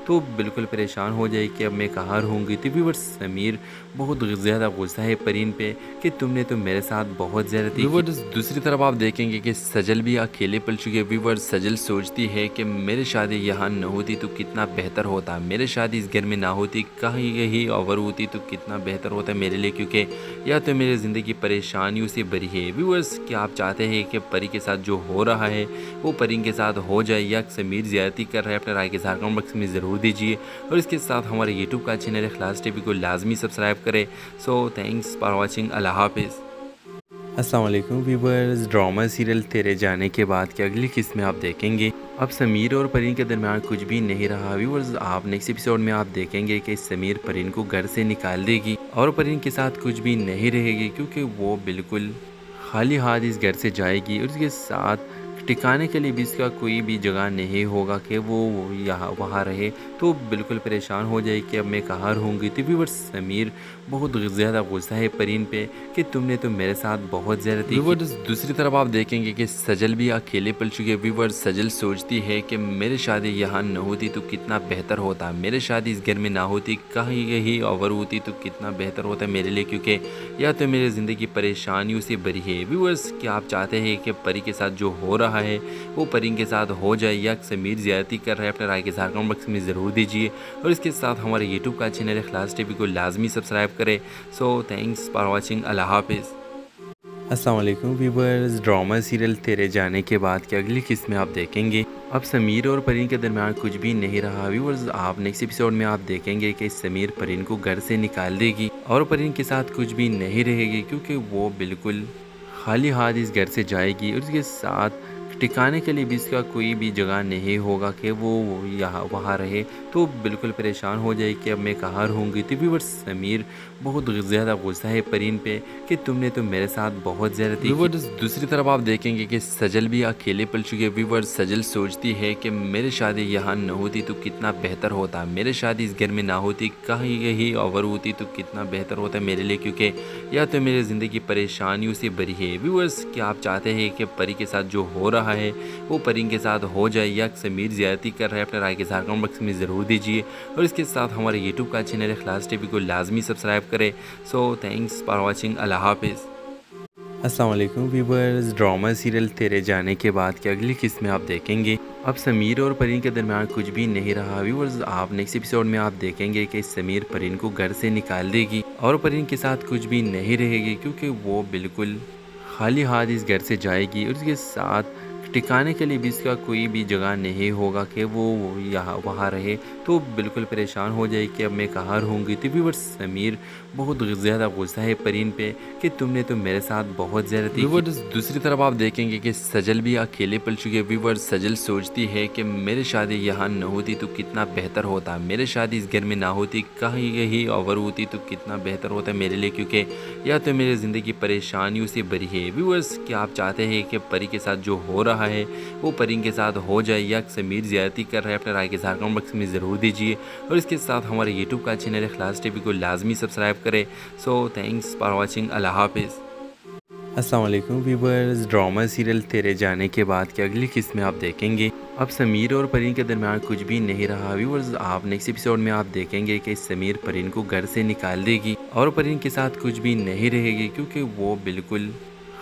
तो बिल्कुल परेशान हो जाए कि अब मैं कहाँ रहूँगी। तो व्यूअर्स समीर बहुत ज़्यादा गुस्सा है परीन पे कि तुमने तो मेरे साथ बहुत ज़्यादती की। व्यूअर्स दूसरी तरफ आप देखेंगे कि सजल भी अकेले पल चुके हैं। व्यूअर्स सजल सोचती है कि मेरी शादी यहाँ न होती तो कितना बेहतर होता, मेरी शादी इस घर में ना होती, कहीं और होती तो कितना बेहतर होता मेरे लिए, क्योंकि या तो मेरी ज़िंदगी परेशानियों से भरी है। व्यूअर्स क्या आप चाहते हैं कि परी के साथ जो हो रहा है वो परी के साथ हो जाए या समीर ज़्यादती कर रहा है? अपने राय के साथ कमेंट बॉक्स में ज़रूर दीजिए और इसके साथ हमारे यूट्यूब का चैनल इखलास टीवी को लाजमी सब्सक्राइब करें। So thanks for watching. अल्लाह हाफिज़। अस्सलाम वालेकुम व्यूअर्स, ड्रामा सीरियल तेरे जाने के बाद की अगली किस्त में आप देखेंगे अब समीर और परीन के दरमियान कुछ भी नहीं रहा। व्यूअर्स आप नेक्स्ट एपिसोड में आप देखेंगे कि समीर परीन को घर से निकाल देगी और परीन के साथ कुछ भी नहीं रहेगी, क्योंकि वो बिल्कुल खाली हाथ इस घर से जाएगी और उसके साथ ठिकाने के लिए भी इसका कोई भी जगह नहीं होगा कि वो यहाँ वहाँ रहे। तो बिल्कुल परेशान हो जाए कि अब मैं कहाँ रहूँगी। तो व्यूअर्स समीर बहुत ज़्यादा गुस्सा है परीन पे कि तुमने तो मेरे साथ बहुत ज़्यादती की। व्यूअर्स दूसरी तरफ आप देखेंगे कि सजल भी अकेले पल चुके हैं। व्यूअर्स सजल सोचती है कि मेरी शादी यहाँ न होती तो कितना बेहतर होता, मेरी शादी इस घर में ना होती, कहीं और होती तो कितना बेहतर होता मेरे लिए, क्योंकि या तो मेरी ज़िंदगी परेशानियों से भरी है। व्यूअर्स क्या आप चाहते हैं कि परी के साथ जो हो रहा है वो परी के साथ हो जाए या समीर ज़्यादती कर रहा है? अपने राय के साथ कमेंट बॉक्स में ज़रूर दीजिए और इसके साथ हमारे यूट्यूब का चैनल इखलास टीवी को लाजमी सब्सक्राइब करें। So thanks for watching. अल्लाह हाफिज़। अस्सलाम वालेकुम व्यूअर्स, ड्रामा सीरियल तेरे जाने के बाद की अगली किस्त में आप देखेंगे अब समीर और परीन के दरमियान कुछ भी नहीं रहा। व्यूअर्स आप नेक्स्ट एपिसोड में आप देखेंगे कि समीर परीन को घर से निकाल देगी और परीन के साथ कुछ भी नहीं रहेगी, क्योंकि वो बिल्कुल खाली हाथ इस घर से जाएगी और उसके साथ ठिकाने के लिए भी इसका कोई भी जगह नहीं होगा कि वो यहाँ वहाँ रहे। तो बिल्कुल परेशान हो जाए कि अब मैं कहाँ रहूँगी। तो व्यूअर्स समीर बहुत ज़्यादा गुस्सा है परीन पे कि तुमने तो मेरे साथ बहुत ज़्यादती की। व्यूअर्स दूसरी तरफ आप देखेंगे कि सजल भी अकेले पल चुके हैं। व्यूअर्स सजल सोचती है कि मेरी शादी यहाँ न होती तो कितना बेहतर होता, मेरी शादी इस घर में ना होती, कहीं और होती तो कितना बेहतर होता मेरे लिए, क्योंकि या तो मेरी ज़िंदगी परेशानियों से भरी है। व्यूअर्स क्या आप चाहते हैं कि परी के साथ जो हो रहा है वो परी के साथ हो जाए या समीर ज़्यादती कर रहा है? अपने राय के साथ कमेंट बॉक्स में ज़रूर दीजिए और इसके साथ हमारे यूट्यूब का चैनल इखलास टीवी को लाजमी सब्सक्राइब करें। So thanks for watching. अल्लाह हाफिज़। अस्सलाम वालेकुम व्यूअर्स, ड्रामा सीरियल तेरे जाने के बाद की अगली किस्त में आप देखेंगे अब समीर और परीन के दरमियान कुछ भी नहीं रहा। व्यूअर्स आप नेक्स्ट एपिसोड में आप देखेंगे कि समीर परीन को घर से निकाल देगी और परीन के साथ कुछ भी नहीं रहेगी, क्योंकि वो बिल्कुल खाली हाथ इस घर से जाएगी और उसके साथ ठिकाने के लिए भी इसका कोई भी जगह नहीं होगा कि वो यहाँ वहाँ रहे। तो बिल्कुल परेशान हो जाए कि अब मैं कहाँ रहूँगी। तो व्यूअर्स समीर बहुत ज़्यादा गुस्सा है परीन पे कि तुमने तो मेरे साथ बहुत ज़्यादती की। व्यूअर्स दूसरी तरफ आप देखेंगे कि सजल भी अकेले पल चुके हैं। व्यूअर्स सजल सोचती है कि मेरी शादी यहाँ न होती तो कितना बेहतर होता, मेरी शादी इस घर में ना होती, कहीं और होती तो कितना बेहतर होता मेरे लिए, क्योंकि या तो मेरी ज़िंदगी परेशानियों से भरी है। व्यूअर्स क्या आप चाहते हैं कि परी के साथ जो हो रहा है वो परी के साथ हो जाए या समीर ज़्यादती कर रहा है? अपने राय के साथ कमेंट बॉक्स में ज़रूर दीजिए और इसके साथ हमारे यूट्यूब का चैनल इखलास टीवी को लाजमी सब्सक्राइब करें। So thanks for watching. अल्लाह हाफिज़। अस्सलाम वालेकुम व्यूअर्स, ड्रामा सीरियल तेरे जाने के बाद की अगली किस्त में आप देखेंगे अब समीर और परीन के दरमियान कुछ भी नहीं रहा। व्यूअर्स आप नेक्स्ट एपिसोड में आप देखेंगे कि समीर परीन को घर से निकाल देगी और परीन के साथ कुछ भी नहीं रहेगी, क्योंकि वो बिल्कुल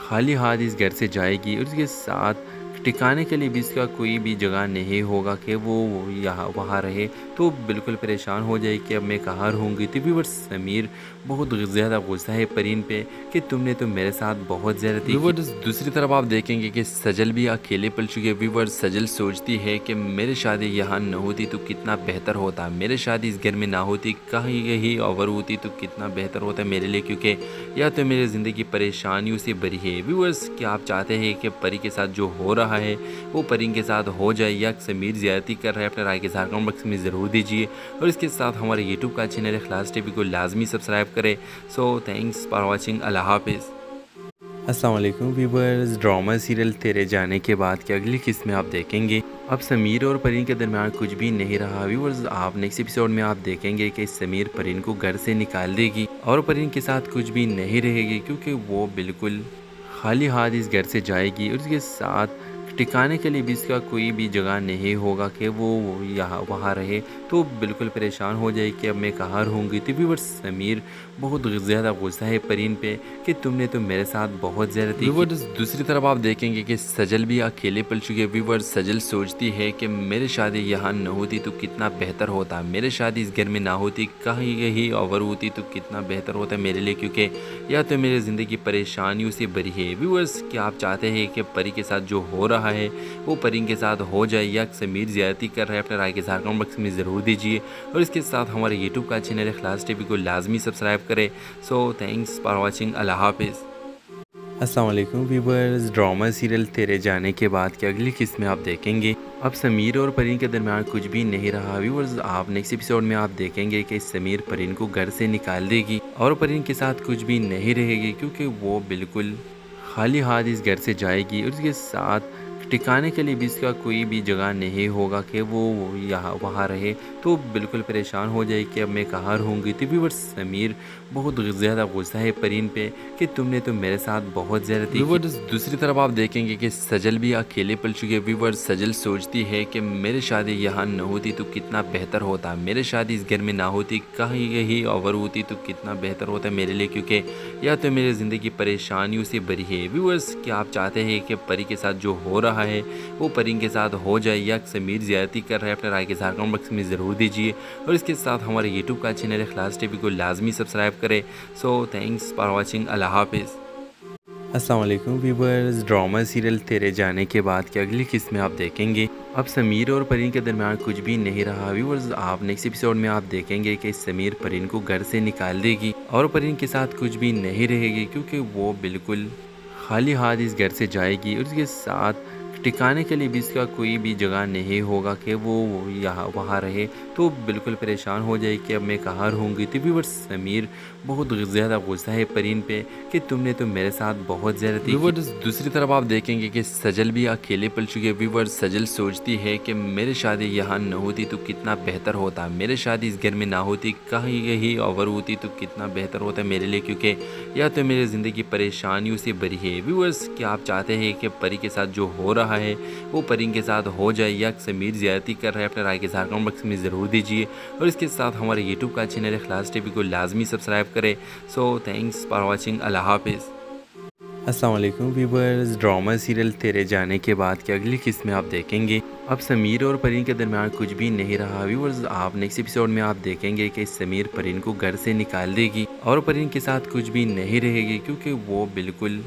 खाली हाथ इस घर से जाएगी और उसके साथ ठिकाने के लिए भी इसका कोई भी जगह नहीं होगा कि वो यहाँ वहाँ रहे। तो बिल्कुल परेशान हो जाए कि अब मैं कहाँ रहूँगी। तो व्यूअर्स समीर बहुत ज़्यादा गुस्सा है परीन पे कि तुमने तो मेरे साथ बहुत ज़्यादती की। व्यूअर्स दूसरी तरफ आप देखेंगे कि सजल भी अकेले पल चुके हैं। व्यूअर्स सजल सोचती है कि मेरी शादी यहाँ न होती तो कितना बेहतर होता, मेरी शादी इस घर में ना होती, कहीं और होती तो कितना बेहतर होता मेरे लिए, क्योंकि या तो मेरी ज़िंदगी परेशानियों से भरी है। व्यूअर्स क्या आप चाहते हैं कि परी के साथ जो हो रहा है वो परी के साथ हो जाए या समीर ज़्यादती कर रहा है? अपने राय के साथ कमेंट बॉक्स में ज़रूर दीजिए और इसके साथ हमारे यूट्यूब का चैनल इखलास टीवी को लाजमी सब्सक्राइब करें। So thanks for watching. अल्लाह हाफिज़। अस्सलाम वालेकुम व्यूअर्स, ड्रामा सीरियल तेरे जाने के बाद की अगली किस्त में आप देखेंगे अब समीर और परीन के दरमियान कुछ भी नहीं रहा। व्यूअर्स आप नेक्स्ट एपिसोड में आप देखेंगे कि समीर परीन को घर से निकाल देगी और परीन के साथ कुछ भी नहीं रहेगी, क्योंकि वो बिल्कुल खाली हाथ इस घर से जाएगी और उसके साथ ठिकाने के लिए भी इसका कोई भी जगह नहीं होगा कि वो यहाँ वहाँ रहे। तो बिल्कुल परेशान हो जाए कि अब मैं कहाँ रहूँगी। तो व्यूअर्स समीर बहुत ज़्यादा गुस्सा है परीन पे कि तुमने तो मेरे साथ बहुत ज़्यादती की। व्यूअर्स दूसरी तरफ आप देखेंगे कि सजल भी अकेले पल चुके। व्यूअर्स सजल सोचती है कि मेरी शादी यहाँ न होती तो कितना बेहतर होता, मेरी शादी इस घर में ना होती, कहीं कहीं ओवर होती तो कितना बेहतर होता मेरे लिए, क्योंकि या तो मेरी ज़िंदगी परेशानियों से भरी है। व्यूअर्स क्या आप चाहते हैं कि परी के साथ जो हो रहा है वो परी के साथ हो जाए या समीर ज़्यादती कर रहा है? अपने राय के इज़हार कमेंट बॉक्स में ज़रूर दीजिए और इसके साथ हमारे यूट्यूब का चैनल इखलास टीवी को लाजमी सब्सक्राइब करें। So thanks for watching. अल्लाह हाफिज़। अस्सलाम वालेकुम व्यूअर्स, ड्रामा सीरियल तेरे जाने के बाद की अगली किस्त में आप देखेंगे अब समीर और परीन के दरमियान कुछ भी नहीं रहा। व्यूअर्स आप नेक्स्ट एपिसोड में आप देखेंगे कि समीर परीन को घर से निकाल देगी और परीन के साथ कुछ भी नहीं रहेगी, क्योंकि वो बिल्कुल खाली हाथ इस घर से जाएगी और उसके साथ ठिकाने के लिए भी इसका कोई भी जगह नहीं होगा कि वो यहाँ वहाँ रहे। तो बिल्कुल परेशान हो जाए कि अब मैं कहाँ रहूँगी। तो व्यूअर्स समीर बहुत ज़्यादा गुस्सा है परीन पे कि तुमने तो मेरे साथ बहुत ज़्यादती की। व्यूअर्स दूसरी तरफ आप देखेंगे कि सजल भी अकेले पल चुके। व्यूअर्स सजल सोचती है कि मेरी शादी यहाँ न होती तो कितना बेहतर होता, मेरी शादी इस घर में ना होती, कहीं कहीं ओवर होती तो कितना बेहतर होता मेरे लिए, क्योंकि या तो मेरी ज़िंदगी परेशानियों से भरी है। व्यूअर्स क्या आप चाहते हैं कि परी के साथ जो हो रहा है वो परी के साथ हो जाए या समीर ज़्यादती कर रहा है? अपने राय के इज़हार कमेंट बॉक्स में ज़रूर दीजिए और इसके साथ हमारे यूट्यूब का चैनल इखलास टीवी को लाजमी सब्सक्राइब करें। So thanks for watching. अल्लाह हाफिज़। अस्सलाम वालेकुम व्यूअर्स, ड्रामा सीरियल तेरे जाने के बाद की अगली किस्त में आप देखेंगे अब समीर और परीन के दरमियान कुछ भी नहीं रहा। व्यूअर्स आप नेक्स्ट एपिसोड में आप देखेंगे कि समीर परीन को घर से निकाल देगी और परीन के साथ कुछ भी नहीं रहेगी, क्योंकि वो बिल्कुल खाली हाथ इस घर से जाएगी और उसके साथ ठिकाने के लिए भी इसका कोई भी जगह नहीं होगा कि वो यहाँ वहाँ रहे। तो बिल्कुल परेशान हो जाए कि अब मैं कहाँ रहूँगी। तो व्यूअर्स समीर बहुत ज़्यादा गुस्सा है परीन पे कि तुमने तो मेरे साथ बहुत ज़्यादती की। व्यूअर्स दूसरी तरफ आप देखेंगे कि सजल भी अकेले पल चुके। व्यूअर्स सजल सोचती है कि मेरी शादी यहाँ न होती तो कितना बेहतर होता, मेरी शादी इस घर में ना होती, कहीं कहीं ओवर होती तो कितना बेहतर होता मेरे लिए, क्योंकि या तो मेरी ज़िंदगी परेशानियों से भरी है। व्यूअर्स क्या आप चाहते हैं कि परी के साथ जो हो रहा है वो परी के साथ हो जाए या समीर ज़्यादती कर रहा है? अपने राय के इज़हार कमेंट बॉक्स में ज़रूर दीजिए और इसके साथ हमारे यूट्यूब का चैनल इखलास टीवी को लाजमी सब्सक्राइब करें। So thanks for watching. अल्लाह हाफिज़। अस्सलाम वालेकुम व्यूअर्स, ड्रामा सीरियल तेरे जाने के बाद की अगली किस्त में आप देखेंगे अब समीर और परीन के दरमियान कुछ भी नहीं रहा। व्यूअर्स आप नेक्स्ट एपिसोड में आप देखेंगे कि समीर परीन को घर से निकाल देगी और परीन के साथ कुछ भी नहीं रहेगी, क्योंकि वो बिल्कुल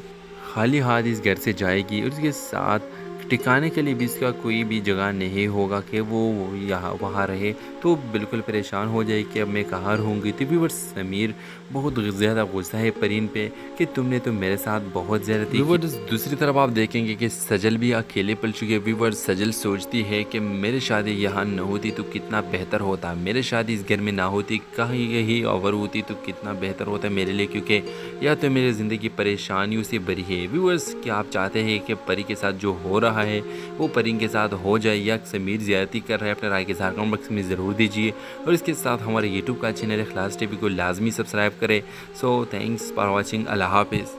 खाली हाथ इस घर से जाएगी और उसके साथ ठिकाने के लिए भी इसका कोई भी जगह नहीं होगा कि वो यहाँ वहाँ रहे। तो बिल्कुल परेशान हो जाए कि अब मैं कहाँ रहूँगी। तो व्यूअर्स समीर बहुत ज़्यादा गुस्सा है परीन पे कि तुमने तो मेरे साथ बहुत ज़्यादती की। व्यूअर्स दूसरी तरफ आप देखेंगे कि सजल भी अकेले पल चुके। व्यूअर्स सजल सोचती है कि मेरी शादी यहाँ न होती तो कितना बेहतर होता, मेरी शादी इस घर में ना होती, कहीं कहीं ओवर होती तो कितना बेहतर होता मेरे लिए, क्योंकि या तो मेरी ज़िंदगी परेशानियों से भरी है। व्यूअर्स क्या आप चाहते हैं कि परी के साथ जो हो रहा है वो परी के साथ हो जाए या समीर ज़्यादती कर रहा है? अपने राय के इज़हार कमेंट बॉक्स में ज़रूर दीजिए और इसके साथ हमारे यूट्यूब का चैनल इखलास टीवी को लाजमी सब्सक्राइब करें। So thanks for watching. अल्लाह हाफिज़।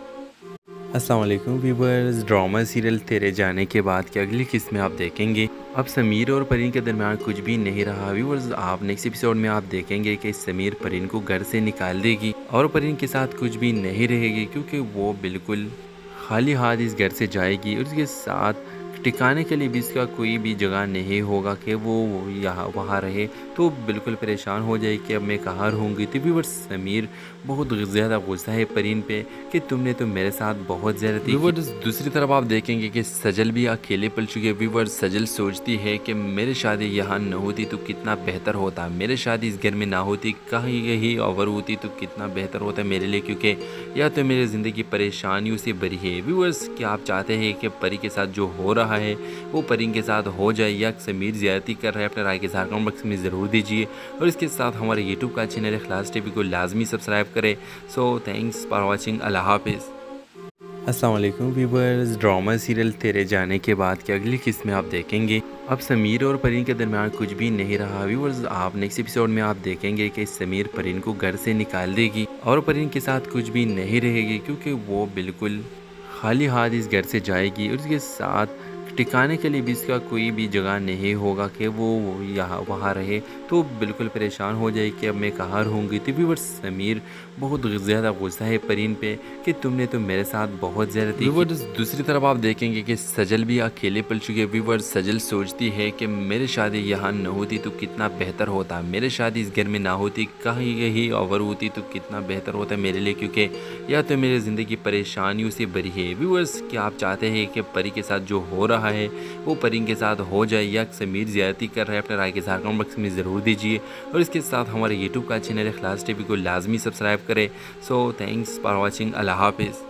अस्सलाम वालेकुम व्यूअर्स, ड्रामा सीरियल तेरे जाने के बाद की अगली किस्त में आप देखेंगे अब समीर और परीन के दरमियान कुछ भी नहीं रहा। व्यूअर्स आप नेक्स्ट एपिसोड में आप देखेंगे कि समीर परीन को घर से निकाल देगी और परीन के साथ कुछ भी नहीं रहेगी, क्योंकि वो बिल्कुल खाली हाथ इस घर से जाएगी और उसके साथ ठिकाने के लिए भी इसका कोई भी जगह नहीं होगा कि वो यहाँ वहाँ रहे। तो बिल्कुल परेशान हो जाए कि अब मैं कहाँ रहूँगी। तो व्यूअर्स समीर बहुत ज़्यादा गुस्सा है परीन पे कि तुमने तो मेरे साथ बहुत ज़्यादती की। व्यूअर्स दूसरी तरफ आप देखेंगे कि सजल भी अकेले पल चुके। व्यूअर्स सजल सोचती है कि मेरी शादी यहाँ न होती तो कितना बेहतर होता, मेरी शादी इस घर में ना होती, कहीं कहीं ओवर होती तो कितना बेहतर होता मेरे लिए, क्योंकि या तो मेरी ज़िंदगी परेशानियों से भरी है। व्यूअर्स क्या आप चाहते हैं कि परी के साथ जो हो रहा है वो परी के साथ हो जाए या समीर ज़्यादती कर रहा है? अपने राय के इज़हार कमेंट बॉक्स में ज़रूर दीजिए और इसके साथ हमारे यूट्यूब का चैनल इखलास टीवी को लाजमी सब्सक्राइब करें। So thanks for watching. अल्लाह हाफिज़। अस्सलाम वालेकुम व्यूअर्स, ड्रामा सीरियल तेरे जाने के बाद की अगली किस्त में आप देखेंगे अब समीर और परीन के दरमियान कुछ भी नहीं रहा। व्यूअर्स आप नेक्स्ट एपिसोड में आप देखेंगे कि समीर परीन को घर से निकाल देगी और परीन के साथ कुछ भी नहीं रहेगी, क्योंकि वो बिल्कुल खाली हाथ इस घर से जाएगी और उसके साथ टिकाने के लिए भी इसका कोई भी जगह नहीं होगा कि वो यहाँ वहाँ रहे, तो बिल्कुल परेशान हो जाए कि अब मैं कहाँ रहूँगी। तो व्यूअर्स समीर बहुत ज़्यादा गुस्सा है परीन पे कि तुमने तो मेरे साथ बहुत ज़्यादती की। व्यूअर्स दूसरी तरफ आप देखेंगे कि सजल भी अकेले पल चुके हैं। व्यूअर्स सजल सोचती है कि मेरी शादी यहाँ न होती तो कितना बेहतर होता, मेरी शादी इस घर में ना होती, कहीं यही ओवर होती तो कितना बेहतर होता मेरे लिए, क्योंकि या तो मेरी ज़िंदगी परेशानियों से भरी है। व्यूअर्स क्या आप चाहते हैं कि परी के साथ जो हो रहा है वो परी के साथ हो जाए या समीर ज़्यादती कर रहा है? अपने राय के साथ कमेंट बॉक्स में ज़रूर दीजिए और इसके साथ हमारे यूट्यूब का चैनल इखलास टीवी को लाजमी सब्सक्राइब करें। So thanks for watching. अल्लाह हाफिज़।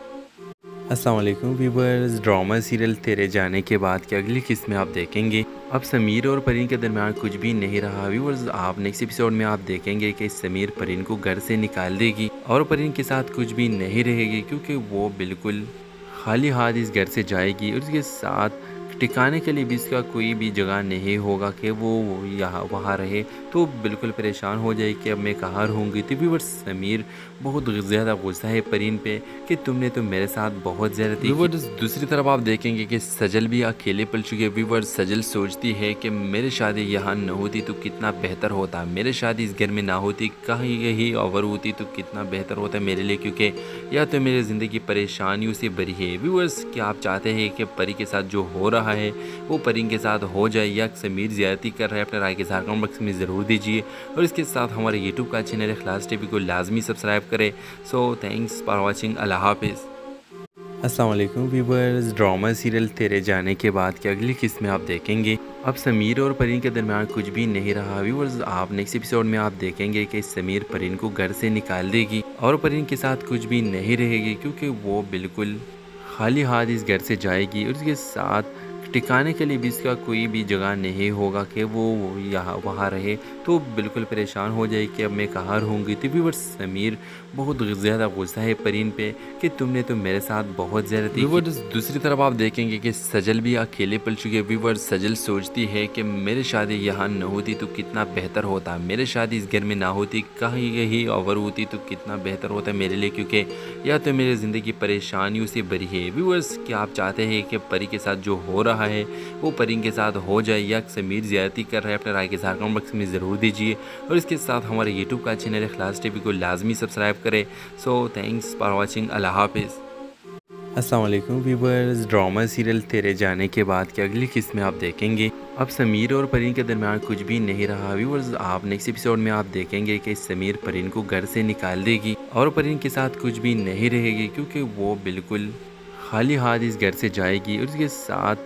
अस्सलाम वालेकुम व्यूअर्स, ड्रामा सीरियल तेरे जाने के बाद की अगली किस्त में आप देखेंगे अब समीर और परीन के दरमियान कुछ भी नहीं रहा। व्यूअर्स आप नेक्स्ट एपिसोड में आप देखेंगे कि समीर परीन को घर से निकाल देगी और परीन के साथ कुछ भी नहीं रहेगी, क्योंकि वो बिल्कुल खाली हाथ इस घर से जाएगी और उसके साथ टिकाने के लिए भी इसका कोई भी जगह नहीं होगा कि वो यहाँ वहाँ रहे, तो बिल्कुल परेशान हो जाए कि अब मैं कहाँ रहूँगी। तो व्यूअर्स समीर बहुत ज़्यादा गुस्सा है परीन पे कि तुमने तो मेरे साथ बहुत ज़्यादती की। व्यूअर्स दूसरी तरफ आप देखेंगे कि सजल भी अकेले पल चुके हैं। व्यूअर्स सजल सोचती है कि मेरी शादी यहाँ न होती तो कितना बेहतर होता, मेरी शादी इस घर में ना होती, कहीं यही ओवर होती तो कितना बेहतर होता मेरे लिए, क्योंकि या तो मेरी ज़िंदगी परेशानियों से भरी है। व्यूअर्स क्या आप चाहते हैं कि परी के साथ जो हो रहा है वो परी के साथ हो जाए या समीर ज़्यादती कर रहा है? अपने राय के साथ कमेंट बॉक्स में ज़रूर दीजिए और इसके साथ हमारे यूट्यूब का चैनल इखलास टीवी को लाजमी सब्सक्राइब करें। So thanks for watching. अल्लाह हाफिज़। अस्सलाम वालेकुम व्यूअर्स, ड्रामा सीरियल तेरे जाने के बाद की अगली किस्त में आप देखेंगे अब समीर और परीन के दरमियान कुछ भी नहीं रहा। व्यूअर्स आप नेक्स्ट एपिसोड में आप देखेंगे कि समीर परीन को घर से निकाल देगी और परीन के साथ कुछ भी नहीं रहेगी, क्योंकि वो बिल्कुल खाली हाथ इस घर से जाएगी और उसके साथ टिकाने के लिए भी इसका कोई भी जगह नहीं होगा कि वो यहाँ वहाँ रहे, तो बिल्कुल परेशान हो जाए कि अब मैं कहाँ रहूँगी। तो व्यूअर्स समीर बहुत ज़्यादा गुस्सा है परीन पे कि तुमने तो मेरे साथ बहुत ज़्यादती की। व्यूअर्स दूसरी तरफ आप देखेंगे कि सजल भी अकेले पल चुके हैं। व्यूअर्स सजल सोचती है कि मेरी शादी यहाँ न होती तो कितना बेहतर होता, मेरी शादी इस घर में ना होती, कहीं यही ओवर होती तो कितना बेहतर होता मेरे लिए, क्योंकि या तो मेरी ज़िंदगी परेशानियों से भरी है। व्यूअर्स क्या आप चाहते हैं कि परी के साथ जो हो रहा है वो परी के साथ हो जाए या समीर ज़्यादती कर रहा है? अपने राय के साथ कमेंट बॉक्स में ज़रूर दीजिए और इसके साथ हमारे यूट्यूब का चैनल इखलास टीवी को लाजमी सब्सक्राइब करें। So thanks for watching. अल्लाह हाफिज़। अस्सलाम वालेकुम व्यूअर्स, ड्रामा सीरियल तेरे जाने के बाद की अगली किस्त में आप देखेंगे अब समीर और परीन के दरमियान कुछ भी नहीं रहा। व्यूअर्स आप नेक्स्ट एपिसोड में आप देखेंगे कि समीर परीन को घर से निकाल देगी और परीन के साथ कुछ भी नहीं रहेगी, क्योंकि वो बिल्कुल खाली हाथ इस घर से जाएगी और उसके साथ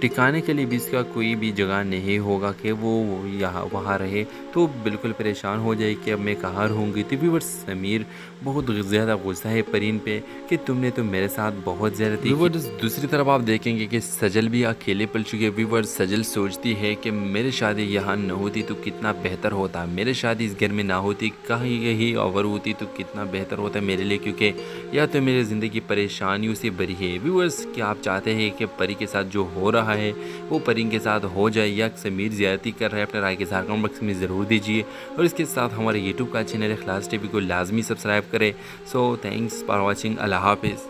टिकाने के लिए भी इसका कोई भी जगह नहीं होगा कि वो यहाँ वहाँ रहे, तो बिल्कुल परेशान हो जाए कि अब मैं कहाँ रहूँगी। तो व्यूअर्स समीर बहुत ज़्यादा गुस्सा है परीन पे कि तुमने तो मेरे साथ बहुत ज़्यादती की। व्यूअर्स दूसरी तरफ आप देखेंगे कि सजल भी अकेले पल चुके हैं। व्यूअर्स सजल सोचती है कि मेरी शादी यहाँ न होती तो कितना बेहतर होता, मेरी शादी इस घर में ना होती, कहीं यही ओवर होती तो कितना बेहतर होता मेरे लिए, क्योंकि या तो मेरी ज़िंदगी परेशानियों से भरी है। व्यूअर्स क्या आप चाहते हैं कि परी के साथ जो हो रहा है वो परी के साथ हो जाए या समीर ज़्यादती कर रहा है? अपने राय के साथ कमेंट बॉक्स में ज़रूर दीजिए और इसके साथ हमारे यूट्यूब का चैनल इखलास टीवी को लाजमी सब्सक्राइब करें। So thanks for watching. अल्लाह हाफिज़।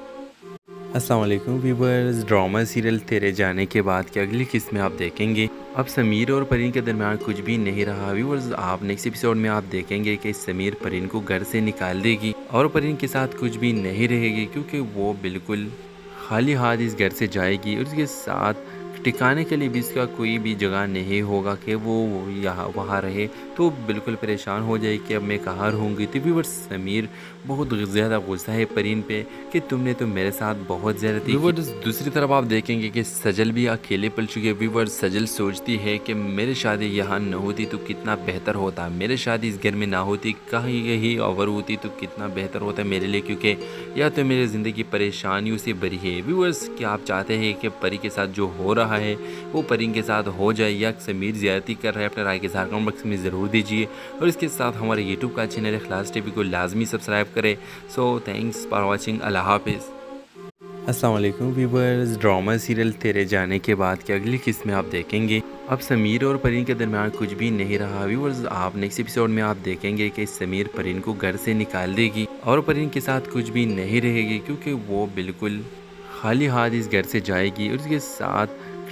अस्सलाम वालेकुम व्यूअर्स, ड्रामा सीरियल तेरे जाने के बाद की अगली किस्त में आप देखेंगे अब समीर और परीन के दरमियान कुछ भी नहीं रहा। व्यूअर्स आप नेक्स्ट एपिसोड में आप देखेंगे कि समीर परीन को घर से निकाल देगी और परीन के साथ कुछ भी नहीं रहेगी, क्योंकि वो बिल्कुल खाली हाथ इस घर से जाएगी और उसके साथ टिकाने के लिए भी इसका कोई भी जगह नहीं होगा कि वो यहाँ वहाँ रहे, तो बिल्कुल परेशान हो जाए कि अब मैं कहाँ रहूँगी। तो व्यूअर्स समीर बहुत ज़्यादा गुस्सा है परीन पे कि तुमने तो मेरे साथ बहुत ज़्यादती की। व्यूअर्स दूसरी तरफ आप देखेंगे कि सजल भी अकेले पल चुके हैं। व्यूअर्स सजल सोचती है कि मेरी शादी यहाँ न होती तो कितना बेहतर होता, मेरी शादी इस घर में ना होती, कहीं यही ओवर होती तो कितना बेहतर होता मेरे लिए, क्योंकि या तो मेरी ज़िंदगी परेशानियों से भरी है। व्यूअर्स क्या आप चाहते हैं कि परी के साथ जो हो रहा है वो परी के साथ हो जाए या समीर ज़्यादती कर रहा है? अपने राय के साथ कमेंट बॉक्स में ज़रूर दीजिए और इसके साथ हमारे यूट्यूब का चैनल इखलास टीवी को लाजमी सब्सक्राइब करें। So thanks for watching. अल्लाह हाफिज़। अस्सलाम वालेकुम व्यूअर्स, ड्रामा सीरियल तेरे जाने के बाद की अगली किस्त में आप देखेंगे अब समीर और परीन के दरमियान कुछ भी नहीं रहा। व्यूअर्स आप नेक्स्ट एपिसोड में आप देखेंगे कि समीर परीन को घर से निकाल देगी और परीन के साथ कुछ भी नहीं रहेगी, क्योंकि वो बिल्कुल खाली हाथ इस घर से जाएगी और उसके साथ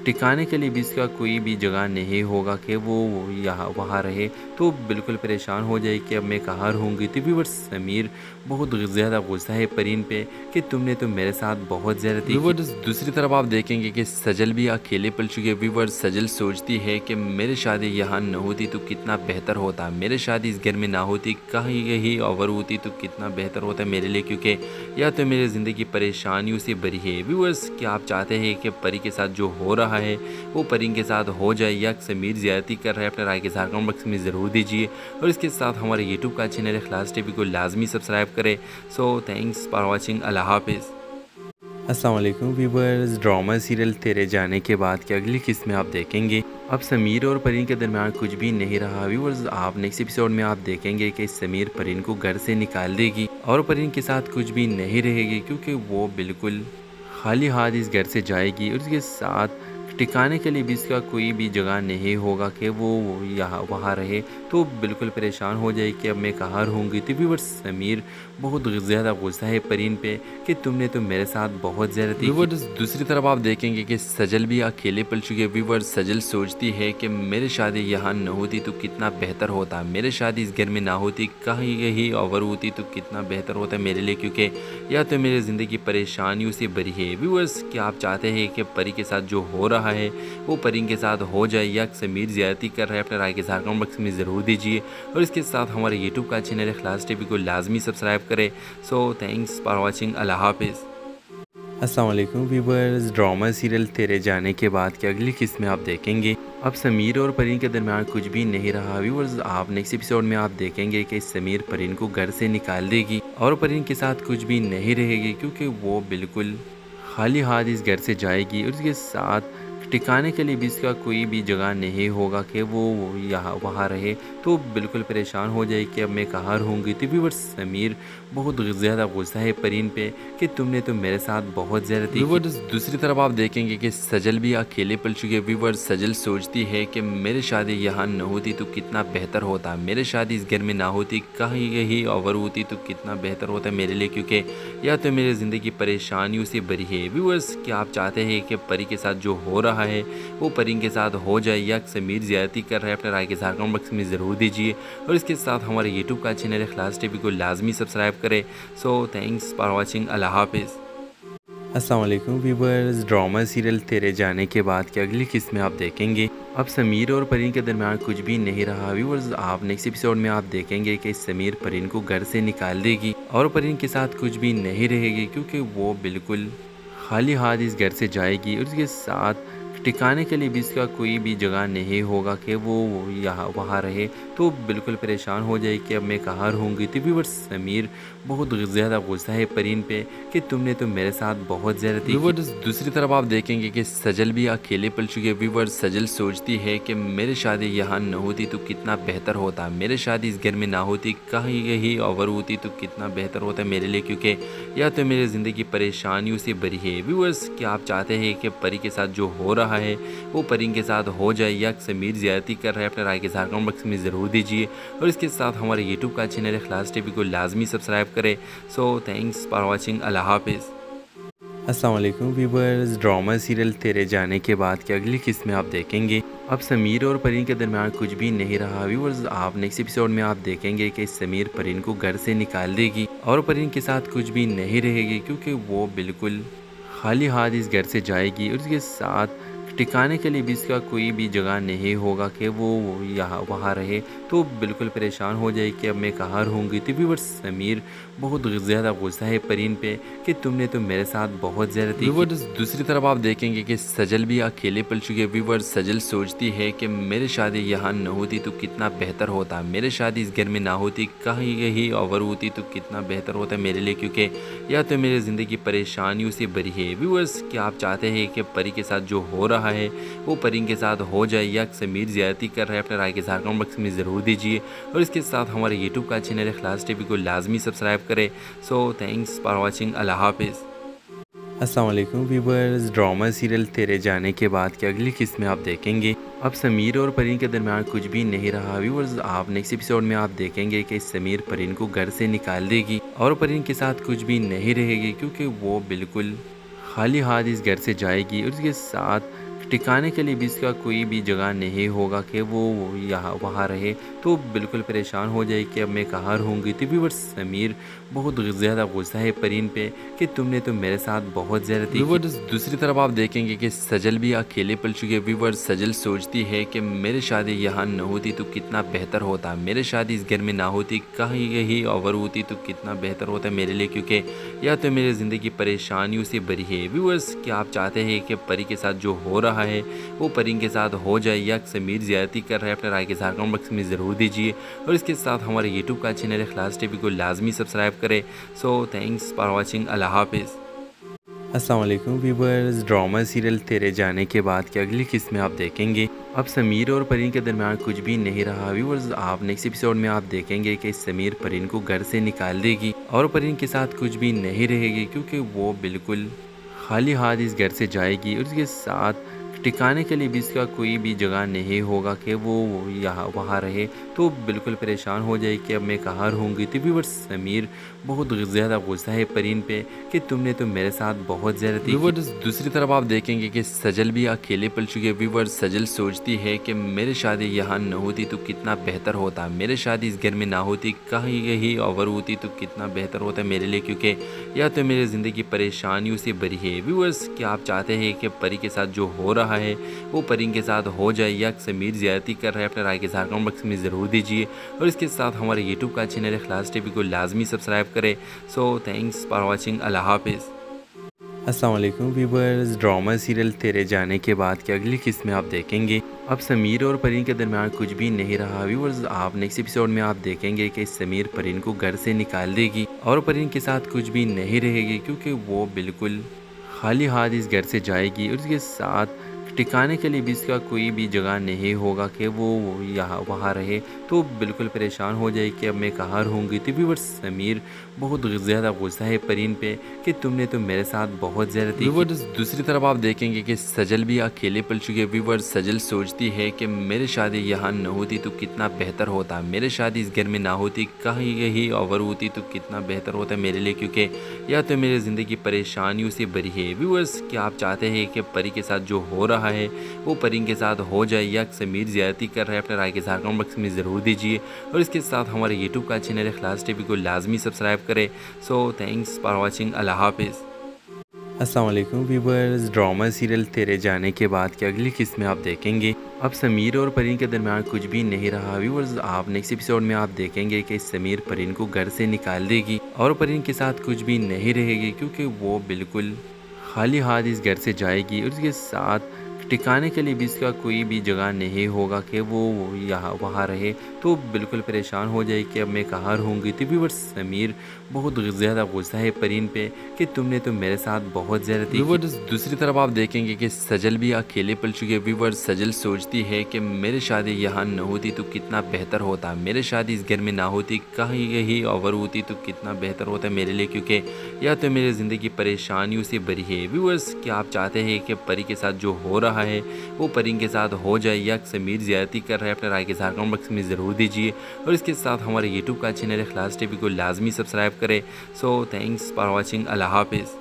टिकाने के लिए भी इसका कोई भी जगह नहीं होगा कि वो यहाँ वहाँ रहे। तो बिल्कुल परेशान हो जाए कि अब मैं कहाँ रहूँगी। तो व्यूअर्स समीर बहुत ज़्यादा गुस्सा है परीन पे कि तुमने तो मेरे साथ बहुत ज़्यादती की। व्यूअर्स दूसरी तरफ आप देखेंगे कि सजल भी अकेले पल चुके। व्यूअर्स सजल सोचती है कि मेरी शादी यहाँ न होती तो कितना बेहतर होता, मेरी शादी इस घर में ना होती, कहीं और होती तो कितना बेहतर होता मेरे लिए, क्योंकि या तो मेरी ज़िंदगी परेशानियों से भरी है। व्यूअर्स क्या आप चाहते हैं कि परी के साथ जो हो रहा है वो परी के साथ हो जाए या समीर ज़्यादती कर रहा है? अपने राय के साथ कमेंट बॉक्स में ज़रूर दीजिए और इसके साथ हमारे यूट्यूब का चैनल इखलास टीवी को लाजमी सब्सक्राइब करें। So thanks for watching. अल्लाह हाफिज़। अस्सलाम वालेकुम व्यूअर्स, ड्रामा सीरियल तेरे जाने के बाद की अगली किस्त में आप देखेंगे अब समीर और परीन के दरमियान कुछ भी नहीं रहा। व्यूअर्स आप नेक्स्ट एपिसोड में आप देखेंगे कि समीर परीन को घर से निकाल देगी और परीन के साथ कुछ भी नहीं रहेगी, क्योंकि वो बिल्कुल खाली हाथ इस घर से जाएगी और उसके साथ टिकाने के लिए भी इसका कोई भी जगह नहीं होगा कि वो यहाँ वहाँ रहे। तो बिल्कुल परेशान हो जाए कि अब मैं कहाँ रहूँगी। तो व्यूअर्स समीर बहुत ज़्यादा गुस्सा है परीन पे कि तुमने तो मेरे साथ बहुत ज़्यादती की। व्यूअर्स दूसरी तरफ आप देखेंगे कि सजल भी अकेले पल चुके। व्यूअर्स सजल सोचती है कि मेरी शादी यहाँ न होती तो कितना बेहतर होता, मेरी शादी इस घर में ना होती, कहीं और होती तो कितना बेहतर होता मेरे लिए, क्योंकि या तो मेरी ज़िंदगी परेशानियों से भरी है। व्यूअर्स क्या आप चाहते हैं कि परी के साथ जो हो रहा है वो परी के साथ हो जाए या समीर ज़्यादती कर रहा है? अपने राय के साथ कमेंट बॉक्स में ज़रूर दीजिए और इसके साथ हमारे यूट्यूब का चैनल इखलास टीवी को लाजमी सब्सक्राइब करें। So thanks for watching. अल्लाह हाफिज़। अस्सलाम वालेकुम व्यूअर्स, ड्रामा सीरियल तेरे जाने के बाद की अगली किस्त में आप देखेंगे अब समीर और परीन के दरमियान कुछ भी नहीं रहा। व्यूअर्स आप नेक्स्ट एपिसोड में आप देखेंगे कि समीर परीन को घर से निकाल देगी और परीन के साथ कुछ भी नहीं रहेगी, क्योंकि वो बिल्कुल खाली हाथ इस घर से जाएगी और उसके साथ टिकाने के लिए भी इसका कोई भी जगह नहीं होगा कि वो यहाँ वहाँ रहे। तो बिल्कुल परेशान हो जाए कि अब मैं कहाँ रहूँगी। तो व्यूअर्स समीर बहुत ज़्यादा गुस्सा है परीन पे कि तुमने तो मेरे साथ बहुत ज़्यादती की। व्यूअर्स दूसरी तरफ आप देखेंगे कि सजल भी अकेले पल चुके। व्यूअर्स सजल सोचती है कि मेरी शादी यहाँ न होती तो कितना बेहतर होता, मेरी शादी इस घर में ना होती, कहीं और होती तो कितना बेहतर होता मेरे लिए, क्योंकि या तो मेरी ज़िंदगी परेशानियों से भरी है। व्यूअर्स क्या आप चाहते हैं कि परी के साथ जो हो रहा है वो परी के साथ हो जाए या समीर ज़्यादती कर रहा है? अपने राय के साथ कमेंट बॉक्स में ज़रूर दीजिए और इसके साथ हमारे यूट्यूब का चैनल इखलास टीवी को लाजमी सब्सक्राइब करें। So thanks for watching. अल्लाह हाफिज़। अस्सलाम वालेकुम व्यूअर्स, ड्रामा सीरियल तेरे जाने के बाद की अगली किस्त में आप देखेंगे अब समीर और परीन के दरमियान कुछ भी नहीं रहा। व्यूअर्स आप नेक्स्ट एपिसोड में आप देखेंगे कि समीर परीन को घर से निकाल देगी और परीन के साथ कुछ भी नहीं रहेगी, क्योंकि वो बिल्कुल खाली हाथ इस घर से जाएगी और उसके साथ टिकाने के लिए भी इसका कोई भी जगह नहीं होगा कि वो यहाँ वहाँ रहे। तो बिल्कुल परेशान हो जाए कि अब मैं कहाँ रहूँगी। तो व्यूअर्स समीर बहुत ज़्यादा गुस्सा है परीन पे कि तुमने तो मेरे साथ बहुत ज़्यादती की। व्यूअर्स दूसरी तरफ आप देखेंगे कि सजल भी अकेले पल चुके। व्यूअर्स सजल सोचती है कि मेरी शादी यहाँ न होती तो कितना बेहतर होता, मेरी शादी इस घर में ना होती, कहीं और होती तो कितना बेहतर होता मेरे लिए, क्योंकि या तो मेरी ज़िंदगी परेशानियों से भरी है। व्यूअर्स क्या आप चाहते हैं कि परी के साथ जो हो रहा है वो परी के साथ हो जाए या समीर ज़्यादती कर रहा है? अपने राय के साथ कमेंट बॉक्स में ज़रूर दीजिए और इसके साथ हमारे यूट्यूब का चैनल इखलास टीवी को लाजमी सब्सक्राइब करें। So thanks for watching. अल्लाह हाफिज़। अस्सलाम वालेकुम व्यूअर्स, ड्रामा सीरियल तेरे जाने के बाद की अगली किस्त में आप देखेंगे अब समीर और परीन के दरमियान कुछ भी नहीं रहा। व्यूअर्स आप नेक्स्ट एपिसोड में आप देखेंगे कि समीर परीन को घर से निकाल देगी और परीन के साथ कुछ भी नहीं रहेगी, क्योंकि वो बिल्कुल खाली हाथ इस घर से जाएगी और उसके साथ टिकाने के लिए भी इसका कोई भी जगह नहीं होगा कि वो यहाँ वहाँ रहे। तो बिल्कुल परेशान हो जाए कि अब मैं कहाँ रहूँगी। तो व्यूअर्स समीर बहुत ज़्यादा गुस्सा है परीन पे कि तुमने तो मेरे साथ बहुत ज़्यादती की। व्यूअर्स दूसरी तरफ आप देखेंगे कि सजल भी अकेले पल चुके। व्यूअर्स सजल सोचती है कि मेरी शादी यहाँ न होती तो कितना बेहतर होता, मेरी शादी इस घर में ना होती, कहीं और होती तो कितना बेहतर होता मेरे लिए, क्योंकि या तो मेरी ज़िंदगी परेशानियों से भरी है। व्यूअर्स क्या आप चाहते हैं कि परी के साथ जो हो रहा है वो परी के साथ हो जाए या समीर ज़्यादती कर रहा है? अपने राय के साथ कमेंट बॉक्स में ज़रूर दीजिए और इसके साथ हमारे यूट्यूब का चैनल इखलास टीवी को लाजमी सब्सक्राइब करें। So thanks for watching. अल्लाह हाफिज़। अस्सलाम वालेकुम व्यूअर्स, ड्रामा सीरियल तेरे जाने के बाद की अगली किस्त में आप देखेंगे अब समीर और परीन के दरमियान कुछ भी नहीं रहा। व्यूअर्स आप नेक्स्ट एपिसोड में आप देखेंगे कि समीर परीन को घर से निकाल देगी और परीन के साथ कुछ भी नहीं रहेगी, क्योंकि वो बिल्कुल खाली हाथ इस घर से जाएगी और उसके साथ टिकाने के लिए भी इसका कोई भी जगह नहीं होगा कि वो यहाँ वहाँ रहे, तो बिल्कुल परेशान हो जाए कि अब मैं कहाँ रहूँगी। तो व्यूअर्स समीर बहुत ज़्यादा गुस्सा है परीन पे कि तुमने तो मेरे साथ बहुत ज़्यादती की। व्यूअर्स दूसरी तरफ आप देखेंगे कि सजल भी अकेले पल चुके हैं। व्यूअर्स सजल सोचती है कि मेरी शादी यहाँ न होती तो कितना बेहतर होता, मेरी शादी इस घर में ना होती, कहीं यही ओवर होती तो कितना बेहतर होता मेरे लिए, क्योंकि या तो मेरी ज़िंदगी परेशानियों से भरी है। व्यूअर्स क्या आप चाहते हैं कि परी के साथ जो हो रहा है वो परी के साथ हो जाए या समीर ज़्यादती कर रहा है? अपने राय के साथ कमेंट बॉक्स में ज़रूर दीजिए और इसके साथ हमारे यूट्यूब का चैनल इखलास टीवी को लाजमी सब्सक्राइब करें। So thanks for watching. अल्लाह हाफिज़। अस्सलाम वालेकुम व्यूअर्स, ड्रामा सीरियल तेरे जाने के बाद की अगली किस्त में आप देखेंगे अब समीर और परीन के दरमियान कुछ भी नहीं रहा। व्यूअर्स आप नेक्स्ट एपिसोड में आप देखेंगे कि समीर परीन को घर से निकाल देगी और परीन के साथ कुछ भी नहीं रहेगी, क्योंकि वो बिल्कुल खाली हाथ इस घर से जाएगी और उसके साथ टिकाने के लिए भी इसका कोई भी जगह नहीं होगा कि वो यहाँ वहाँ रहे, तो बिल्कुल परेशान हो जाए कि अब मैं कहाँ रहूँगी। तो व्यूअर्स समीर बहुत ज़्यादा गुस्सा है परीन पे कि तुमने तो मेरे साथ बहुत ज़्यादती की। व्यूअर्स दूसरी तरफ आप देखेंगे कि सजल भी अकेले पल चुके हैं। व्यूअर्स सजल सोचती है कि मेरी शादी यहाँ न होती तो कितना बेहतर होता, मेरी शादी इस घर में ना होती, कहीं यही ओवर होती तो कितना बेहतर होता मेरे लिए, क्योंकि या तो मेरी ज़िंदगी परेशानियों से भरी है। व्यूअर्स क्या आप चाहते हैं कि परी के साथ जो हो रहा है वो परी के साथ हो जाए या समीर ज़्यादती कर रहा है? अपने राय के साथ कमेंट बॉक्स में ज़रूर दीजिए और इसके साथ हमारे यूट्यूब का चैनल इखलास टीवी को लाजमी सब्सक्राइब करें। So thanks for watching. अल्लाह हाफिज़। अस्सलाम वालेकुम व्यूअर्स, ड्रामा सीरियल तेरे जाने के बाद की अगली किस्त में आप देखेंगे अब समीर और परीन के दरमियान कुछ भी नहीं रहा। व्यूअर्स आप नेक्स्ट एपिसोड में आप देखेंगे कि समीर परीन को घर से निकाल देगी और परीन के साथ कुछ भी नहीं रहेगी, क्योंकि वो बिल्कुल खाली हाथ इस घर से जाएगी और उसके साथ टिकाने के लिए भी इसका कोई भी जगह नहीं होगा कि वो यहाँ वहाँ रहे, तो बिल्कुल परेशान हो जाए कि अब मैं कहाँ रहूँगी। तो व्यूअर्स समीर बहुत ज़्यादा गुस्सा है परीन पे कि तुमने तो मेरे साथ बहुत ज़्यादती की। व्यूअर्स दूसरी तरफ आप देखेंगे कि सजल भी अकेले पल चुके हैं। व्यूअर्स सजल सोचती है कि मेरी शादी यहाँ न होती तो कितना बेहतर होता, मेरी शादी इस घर में ना होती, कहीं यही ओवर होती तो कितना बेहतर होता मेरे लिए, क्योंकि या तो मेरी ज़िंदगी परेशानियों से भरी है। व्यूअर्स क्या आप चाहते हैं कि परी के साथ जो हो रहा है वो परी के साथ हो जाए या समीर ज़्यादती कर रहा है? अपने राय के साथ कमेंट बॉक्स में ज़रूर दीजिए और इसके साथ हमारे यूट्यूब का चैनल इखलास टीवी को लाजमी सब्सक्राइब करें। So thanks for watching. अल्लाह हाफिज़। अस्सलाम वालेकुम व्यूअर्स, ड्रामा सीरियल तेरे जाने के बाद की अगली किस्त में आप देखेंगे अब समीर और परीन के दरमियान कुछ भी नहीं रहा। व्यूअर्स आप नेक्स्ट एपिसोड में आप देखेंगे कि समीर परीन को घर से निकाल देगी और परीन के साथ कुछ भी नहीं रहेगी, क्योंकि वो बिल्कुल खाली हाथ इस घर से जाएगी और उसके साथ टिकाने के लिए भी इसका कोई भी जगह नहीं होगा कि वो यहाँ वहाँ रहे, तो बिल्कुल परेशान हो जाए कि अब मैं कहाँ रहूँगी। तो व्यूअर्स समीर बहुत ज़्यादा गुस्सा है परीन पे कि तुमने तो मेरे साथ बहुत ज़्यादती की। व्यूअर्स दूसरी तरफ आप देखेंगे कि सजल भी अकेले पल चुके हैं। व्यूअर्स सजल सोचती है कि मेरी शादी यहाँ न होती तो कितना बेहतर होता, मेरी शादी इस घर में ना होती, कहीं यही ओवर होती तो कितना बेहतर होता मेरे लिए, क्योंकि या तो मेरी ज़िंदगी परेशानियों से भरी है। व्यूअर्स क्या आप चाहते हैं कि परी के साथ जो हो रहा है वो परी के साथ हो जाए या समीर ज़्यादती कर रहा है? अपने राय के साथ कमेंट बॉक्स में ज़रूर दीजिए और इसके साथ हमारे यूट्यूब का चैनल इखलास टीवी को लाजमी सब्सक्राइब करें। So thanks for watching. अल्लाह हाफिज़।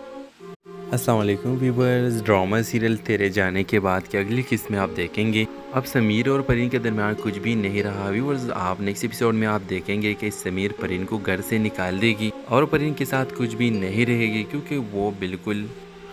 अस्सलाम वालेकुम व्यूअर्स, ड्रामा सीरियल तेरे जाने के बाद की अगली किस्त में आप देखेंगे अब समीर और परीन के दरमियान कुछ भी नहीं रहा। व्यूअर्स आप नेक्स्ट एपिसोड में आप देखेंगे कि समीर परीन को घर से निकाल देगी और परीन के साथ कुछ भी नहीं रहेगी, क्योंकि वो बिल्कुल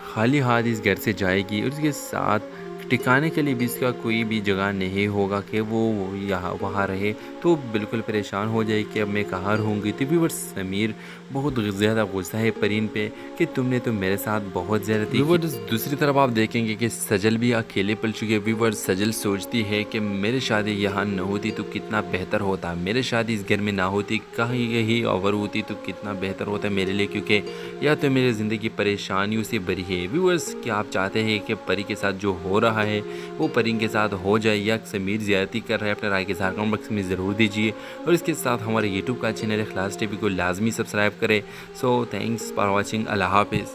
खाली हाथ इस घर से जाएगी और उसके साथ टिकाने के लिए भी इसका कोई भी जगह नहीं होगा कि वो यहाँ वहाँ रहे, तो बिल्कुल परेशान हो जाए कि अब मैं कहाँ रहूँगी। तो व्यूअर्स समीर बहुत ज़्यादा गुस्सा है परीन पे कि तुमने तो मेरे साथ बहुत ज़्यादती की। व्यूअर्स दूसरी तरफ आप देखेंगे कि सजल भी अकेले पल चुके हैं। व्यूअर्स सजल सोचती है कि मेरी शादी यहाँ न होती तो कितना बेहतर होता, मेरी शादी इस घर में ना होती, कहीं यही ओवर होती तो कितना बेहतर होता मेरे लिए, क्योंकि या तो मेरी ज़िंदगी परेशानियों से भरी है। व्यूअर्स क्या आप चाहते हैं कि परी के साथ जो हो रहा है वो परी के साथ हो जाए या समीर ज़्यादती कर रहा है? अपने राय के साथ कमेंट बॉक्स में ज़रूर दीजिए और इसके साथ हमारे यूट्यूब का चैनल इखलास टीवी को लाजमी सब्सक्राइब करें। So thanks for watching. अल्लाह हाफिज़।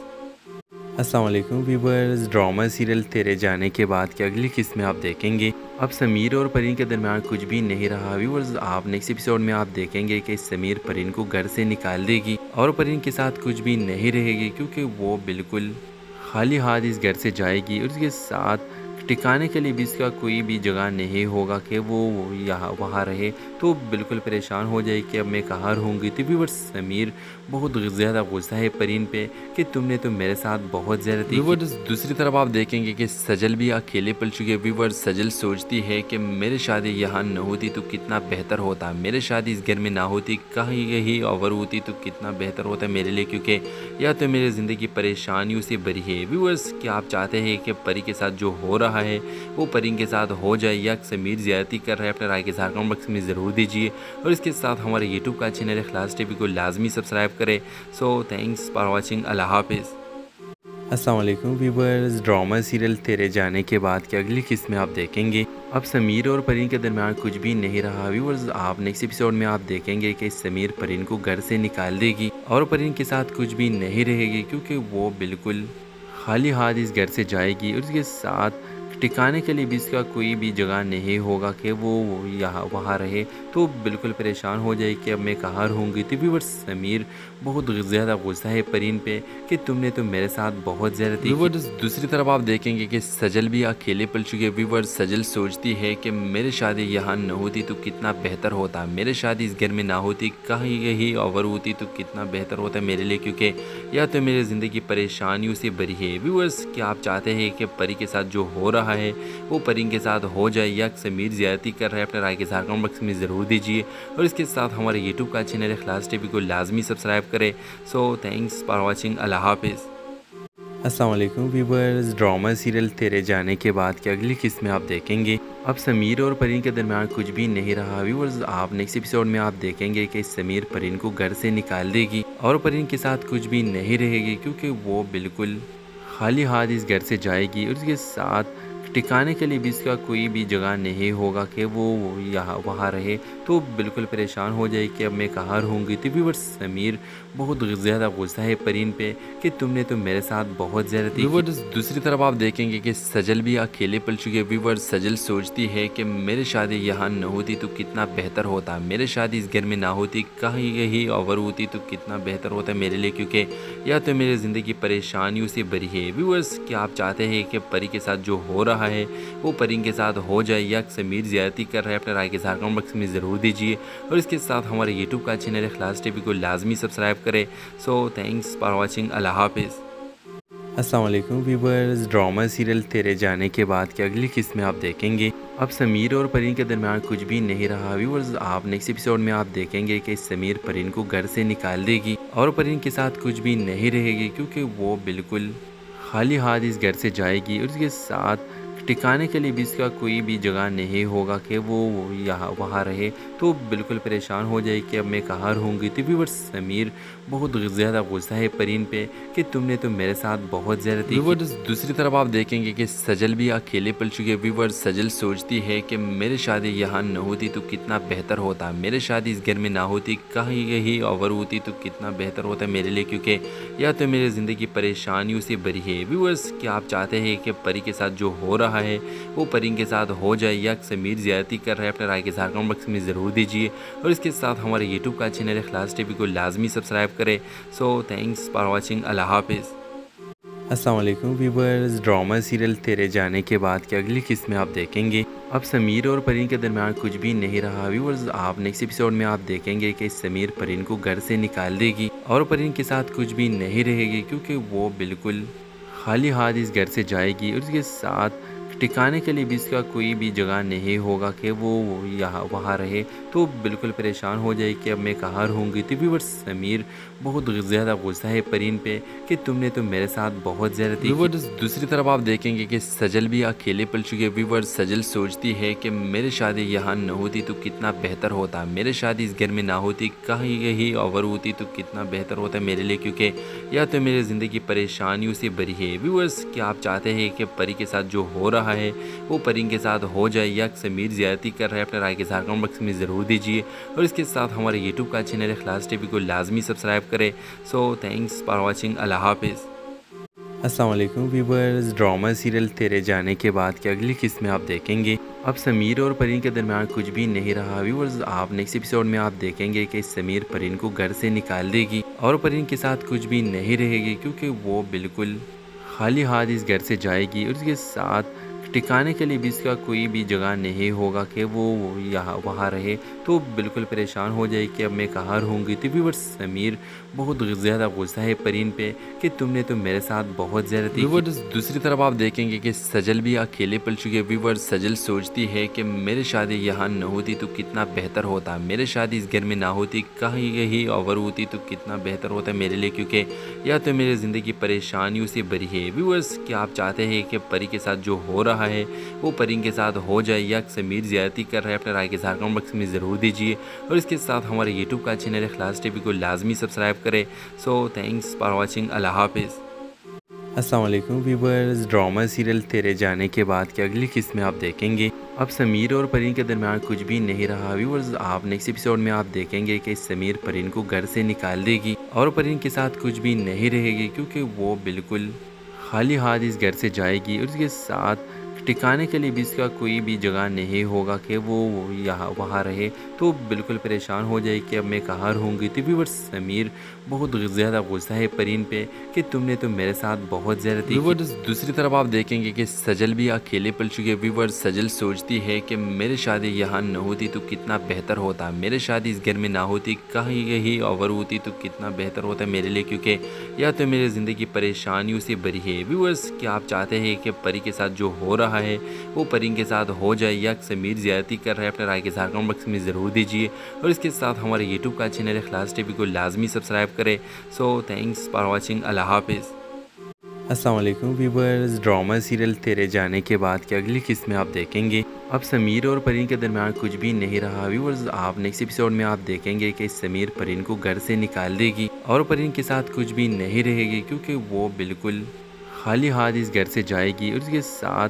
अस्सलाम वालेकुम व्यूअर्स, ड्रामा सीरियल तेरे जाने के बाद की अगली किस्त में आप देखेंगे अब समीर और परीन के दरमियान कुछ भी नहीं रहा। व्यूअर्स आप नेक्स्ट एपिसोड में आप देखेंगे कि समीर परीन को घर से निकाल देगी और परीन के साथ कुछ भी नहीं रहेगी, क्योंकि वो बिल्कुल खाली हाथ इस घर से जाएगी और उसके साथ टिकाने के लिए भी इसका कोई भी जगह नहीं होगा कि वो यहाँ वहाँ रहे। तो बिल्कुल परेशान हो जाए कि अब मैं कहाँ रहूँगी। तो व्यूअर्स समीर बहुत ज़्यादा गुस्सा है परीन पे कि तुमने तो मेरे साथ बहुत ज़्यादती की। व्यूअर्स दूसरी तरफ आप देखेंगे कि सजल भी अकेले पल चुके। व्यूअर्स सजल सोचती है कि मेरी शादी यहाँ न होती तो कितना बेहतर होता, मेरी शादी इस घर में ना होती, कहीं यही ओवर होती तो कितना बेहतर होता मेरे लिए, क्योंकि या तो मेरी ज़िंदगी परेशानियों से भरी है। व्यूअर्स क्या आप चाहते हैं कि परी के साथ जो हो रहा है वो परी के साथ हो जाए या समीर ज़्यादती कर रहा है? अपने राय के साथ कमेंट बॉक्स में ज़रूर दीजिए और इसके साथ हमारे यूट्यूब का चैनल इखलास टीवी को लाजमी सब्सक्राइब करें। So thanks for watching. अल्लाह हाफिज़। अस्सलाम वालेकुम व्यूअर्स, ड्रामा सीरियल तेरे जाने के बाद की अगली किस्त में आप देखेंगे अब समीर और परीन के दरमियान कुछ भी नहीं रहा। व्यूअर्स आप नेक्स्ट एपिसोड में आप देखेंगे कि समीर परीन को घर से निकाल देगी और परीन के साथ कुछ भी नहीं रहेगी, क्योंकि वो बिल्कुल खाली हाथ इस घर से जाएगी और उसके साथ टिकाने के लिए भी इसका कोई भी जगह नहीं होगा कि वो यहाँ वहाँ रहे। तो बिल्कुल परेशान हो जाए कि अब मैं कहाँ रहूँगी। तो व्यूअर्स समीर बहुत ज़्यादा गुस्सा है परीन पे कि तुमने तो मेरे साथ बहुत ज़्यादती की। व्यूअर्स दूसरी तरफ आप देखेंगे कि सजल भी अकेले पल चुके। व्यूअर्स सजल सोचती है कि मेरी शादी यहाँ न होती तो कितना बेहतर होता, मेरी शादी इस घर में ना होती, कहीं यही ओवर होती तो कितना बेहतर होता मेरे लिए, क्योंकि या तो मेरी ज़िंदगी परेशानियों से भरी है। व्यूअर्स क्या आप चाहते हैं कि परी के साथ जो हो रहा है वो परी के साथ हो जाए या समीर ज़्यादती कर रहा है? अपने राय के साथ कमेंट बॉक्स में ज़रूर दीजिए और इसके साथ हमारे यूट्यूब का चैनल इखलास टीवी को लाजमी सब्सक्राइब करें। So thanks for watching. अल्लाह हाफिज़। अस्सलाम वालेकुम व्यूअर्स, ड्रामा सीरियल तेरे जाने के बाद की अगली किस्त में आप देखेंगे अब समीर और परीन के दरमियान कुछ भी नहीं रहा। व्यूअर्स आप नेक्स्ट एपिसोड में आप देखेंगे कि समीर परीन को घर से निकाल देगी और परीन के साथ कुछ भी नहीं रहेगी, क्योंकि वो बिल्कुल खाली हाथ इस घर से जाएगी और उसके साथ टिकाने के लिए भी इसका कोई भी जगह नहीं होगा कि वो यहाँ वहाँ रहे। तो बिल्कुल परेशान हो जाए कि अब मैं कहाँ रहूँगी। तो व्यूअर्स समीर बहुत ज़्यादा गुस्सा है परीन पे कि तुमने तो मेरे साथ बहुत ज़्यादती की। व्यूअर्स दूसरी तरफ आप देखेंगे कि सजल भी अकेले पल चुके। व्यूअर्स सजल सोचती है कि मेरी शादी यहाँ न होती तो कितना बेहतर होता, मेरी शादी इस घर में ना होती, कहीं यही ओवर होती तो कितना बेहतर होता मेरे लिए, क्योंकि या तो मेरी ज़िंदगी परेशानियों से भरी है। व्यूअर्स क्या आप चाहते हैं कि परी के साथ जो हो रहा है वो परी के साथ हो जाए या समीर ज़्यादती कर रहा है? अपने राय के साथ कमेंट बॉक्स में ज़रूर दीजिए और इसके साथ हमारे यूट्यूब का चैनल इखलास टीवी को लाजमी सब्सक्राइब करें। So thanks for watching. अल्लाह हाफिज़। अस्सलाम वालेकुम व्यूअर्स, ड्रामा सीरियल तेरे जाने के बाद की अगली किस्त में आप देखेंगे अब समीर और परीन के दरमियान कुछ भी नहीं रहा। व्यूअर्स आप नेक्स्ट एपिसोड में आप देखेंगे कि समीर परीन को घर से निकाल देगी और परीन के साथ कुछ भी नहीं रहेगी, क्योंकि वो बिल्कुल खाली हाथ इस घर से जाएगी और उसके साथ टिकाने के लिए भी इसका कोई भी जगह नहीं होगा कि वो यहाँ वहाँ रहे। तो बिल्कुल परेशान हो जाए कि अब मैं कहाँ रहूँगी। तो व्यूअर्स समीर बहुत ज़्यादा गुस्सा है परीन पे कि तुमने तो मेरे साथ बहुत ज़्यादती की। व्यूअर्स दूसरी तरफ आप देखेंगे कि सजल भी अकेले पल चुके। व्यूअर्स सजल सोचती है कि मेरी शादी यहाँ न होती तो कितना बेहतर होता, मेरी शादी इस घर में ना होती, कहीं यही ओवर होती तो कितना बेहतर होता मेरे लिए, क्योंकि या तो मेरी ज़िंदगी परेशानियों से भरी है। व्यूअर्स क्या आप चाहते हैं कि परी के साथ जो हो रहा है वो परी के साथ हो जाए या समीर ज़्यादती कर रहा है? अपने राय के साथ कमेंट बॉक्स में ज़रूर दीजिए और इसके साथ हमारे यूट्यूब का चैनल इखलास टीवी को लाजमी सब्सक्राइब करें। So thanks for watching. अल्लाह हाफिज़। अस्सलाम वालेकुम व्यूअर्स, ड्रामा सीरियल तेरे जाने के बाद की अगली किस्त में आप देखेंगे अब समीर और परीन के दरमियान कुछ भी नहीं रहा। व्यूअर्स आप नेक्स्ट एपिसोड में आप देखेंगे कि समीर परीन को घर से निकाल देगी और परीन के साथ कुछ भी नहीं रहेगी, क्योंकि वो बिल्कुल खाली हाथ इस घर से जाएगी और उसके साथ टिकाने के लिए भी इसका कोई भी जगह नहीं होगा कि वो यहाँ वहाँ रहे। तो बिल्कुल परेशान हो जाए कि अब मैं कहाँ रहूँगी। तो व्यूअर्स समीर बहुत ज़्यादा गुस्सा है परीन पे कि तुमने तो मेरे साथ बहुत ज़्यादती की। व्यूअर्स दूसरी तरफ आप देखेंगे कि सजल भी अकेले पल चुके। व्यूअर्स सजल सोचती है कि मेरी शादी यहाँ न होती तो कितना बेहतर होता, मेरी शादी इस घर में ना होती, कहीं यही ओवर होती तो कितना बेहतर होता मेरे लिए, क्योंकि या तो मेरी ज़िंदगी परेशानियों से भरी है। व्यूअर्स क्या आप चाहते हैं कि परी के साथ जो हो रहा है वो परी के साथ हो जाए या समीर ज़्यादती कर रहा है? अपने राय के साथ कमेंट बॉक्स में ज़रूर दीजिए और इसके साथ हमारे यूट्यूब का चैनल इखलास टीवी को लाजमी सब्सक्राइब करें। So thanks for watching. अल्लाह हाफिज़। अस्सलाम वालेकुम व्यूअर्स, ड्रामा सीरियल तेरे जाने के बाद की अगली किस्त में आप देखेंगे अब समीर और परीन के दरमियान कुछ भी नहीं रहा। व्यूअर्स आप नेक्स्ट एपिसोड में आप देखेंगे कि समीर परीन को घर से निकाल देगी और परीन के साथ कुछ भी नहीं रहेगी, क्योंकि वो बिल्कुल खाली हाथ इस घर से जाएगी और उसके साथ टिकाने के लिए भी इसका कोई भी जगह नहीं होगा कि वो यहाँ वहाँ रहे, तो बिल्कुल परेशान हो जाए कि अब मैं कहाँ रहूँगी। तो व्यूअर्स समीर बहुत ज़्यादा गुस्सा है परीन पे कि तुमने तो मेरे साथ बहुत ज़्यादती की। व्यूअर्स दूसरी तरफ आप देखेंगे कि सजल भी अकेले पल चुके हैं। व्यूअर्स सजल सोचती है कि मेरी शादी यहाँ न होती तो कितना बेहतर होता, मेरी शादी इस घर में ना होती, कहीं कहीं और होती तो कितना बेहतर होता मेरे लिए, क्योंकि या तो मेरी ज़िंदगी परेशानियों से भरी है। व्यूअर्स क्या आप चाहते हैं कि परी के साथ जो हो रहा है वो परी के साथ हो जाए, या समीर ज़्यादती कर रहा है? अपने राय के साथ कमेंट बॉक्स में ज़रूर दीजिए और इसके साथ हमारे यूट्यूब का चैनल इखलास टीवी को लाजमी सब्सक्राइब करें। सो थैंक्स फॉर वॉचिंग, अल्लाह हाफिज़। अस्सलाम वालेकुम व्यूअर्स, ड्रामा सीरियल तेरे जाने के बाद की अगली किस्त में आप देखेंगे अब समीर और परीन के दरमियान कुछ भी नहीं रहा। व्यूअर्स आप नेक्स्ट एपिसोड में आप देखेंगे कि समीर परीन को घर से निकाल देगी और परीन के साथ कुछ भी नहीं रहेगी, क्योंकि वो बिल्कुल खाली हाथ इस घर से जाएगी और उसके साथ टिकाने के लिए भी इसका कोई भी जगह नहीं होगा कि वो यहाँ वहाँ रहे, तो बिल्कुल परेशान हो जाए कि अब मैं कहाँ रहूँगी। तो व्यूअर्स समीर बहुत ज़्यादा गुस्सा है परीन पे कि तुमने तो मेरे साथ बहुत ज़्यादती की। व्यूअर्स दूसरी तरफ आप देखेंगे कि सजल भी अकेले पल चुके हैं। व्यूअर्स सजल सोचती है कि मेरी शादी यहाँ न होती तो कितना बेहतर होता, मेरी शादी इस घर में ना होती, कहीं कहीं और होती तो कितना बेहतर होता मेरे लिए, क्योंकि या तो मेरी ज़िंदगी परेशानियों से भरी है। व्यूअर्स क्या आप चाहते हैं कि परी के साथ जो हो रहा है वो परी के साथ हो जाए, या समीर ज़्यादती कर रहा है? अपने राय के साथ कमेंट बॉक्स में ज़रूर दीजिए और इसके साथ हमारे यूट्यूब का चैनल इखलास टीवी को लाजमी सब्सक्राइब करें। सो थैंक्स फॉर वॉचिंग, अल्लाह हाफिज़। अस्सलाम वालेकुम व्यूअर्स, ड्रामा सीरियल तेरे जाने के बाद की अगली किस्त में आप देखेंगे अब समीर और परीन के दरमियान कुछ भी नहीं रहा। व्यूअर्स आप नेक्स्ट एपिसोड में आप देखेंगे कि समीर परीन को घर से निकाल देगी और परीन के साथ कुछ भी नहीं रहेगी, क्योंकि वो बिल्कुल खाली हाथ इस घर से जाएगी और उसके साथ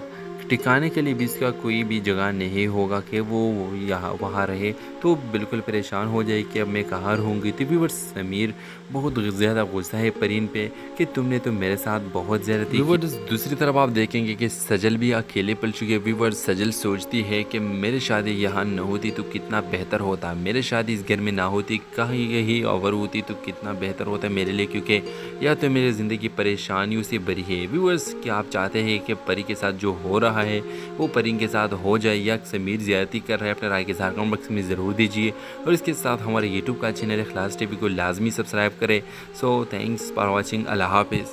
टिकाने के लिए भी इसका कोई भी जगह नहीं होगा कि वो यहाँ वहाँ रहे, तो बिल्कुल परेशान हो जाए कि अब मैं कहाँ रहूँगी। तो व्यूअर्स समीर बहुत ज़्यादा गुस्सा है परीन पे कि तुमने तो मेरे साथ बहुत ज़्यादती की। व्यूअर्स दूसरी तरफ आप देखेंगे कि सजल भी अकेले पल चुके हैं। व्यूअर्स सजल सोचती है कि मेरी शादी यहाँ न होती तो कितना बेहतर होता, मेरी शादी इस घर में ना होती, कहीं कहीं और होती तो कितना बेहतर होता मेरे लिए, क्योंकि या तो मेरी ज़िंदगी परेशानियों से भरी है। व्यूअर्स क्या आप चाहते हैं कि परी के साथ जो हो रहा है वो परी के साथ हो जाए, या समीर ज़्यादती कर रहा है? अपने राय के साथ कमेंट बॉक्स में ज़रूर दीजिए और इसके साथ हमारे यूट्यूब का चैनल इखलास टीवी को लाजमी सब्सक्राइब करें। सो थैंक्स फॉर वॉचिंग, अल्लाह हाफिज़।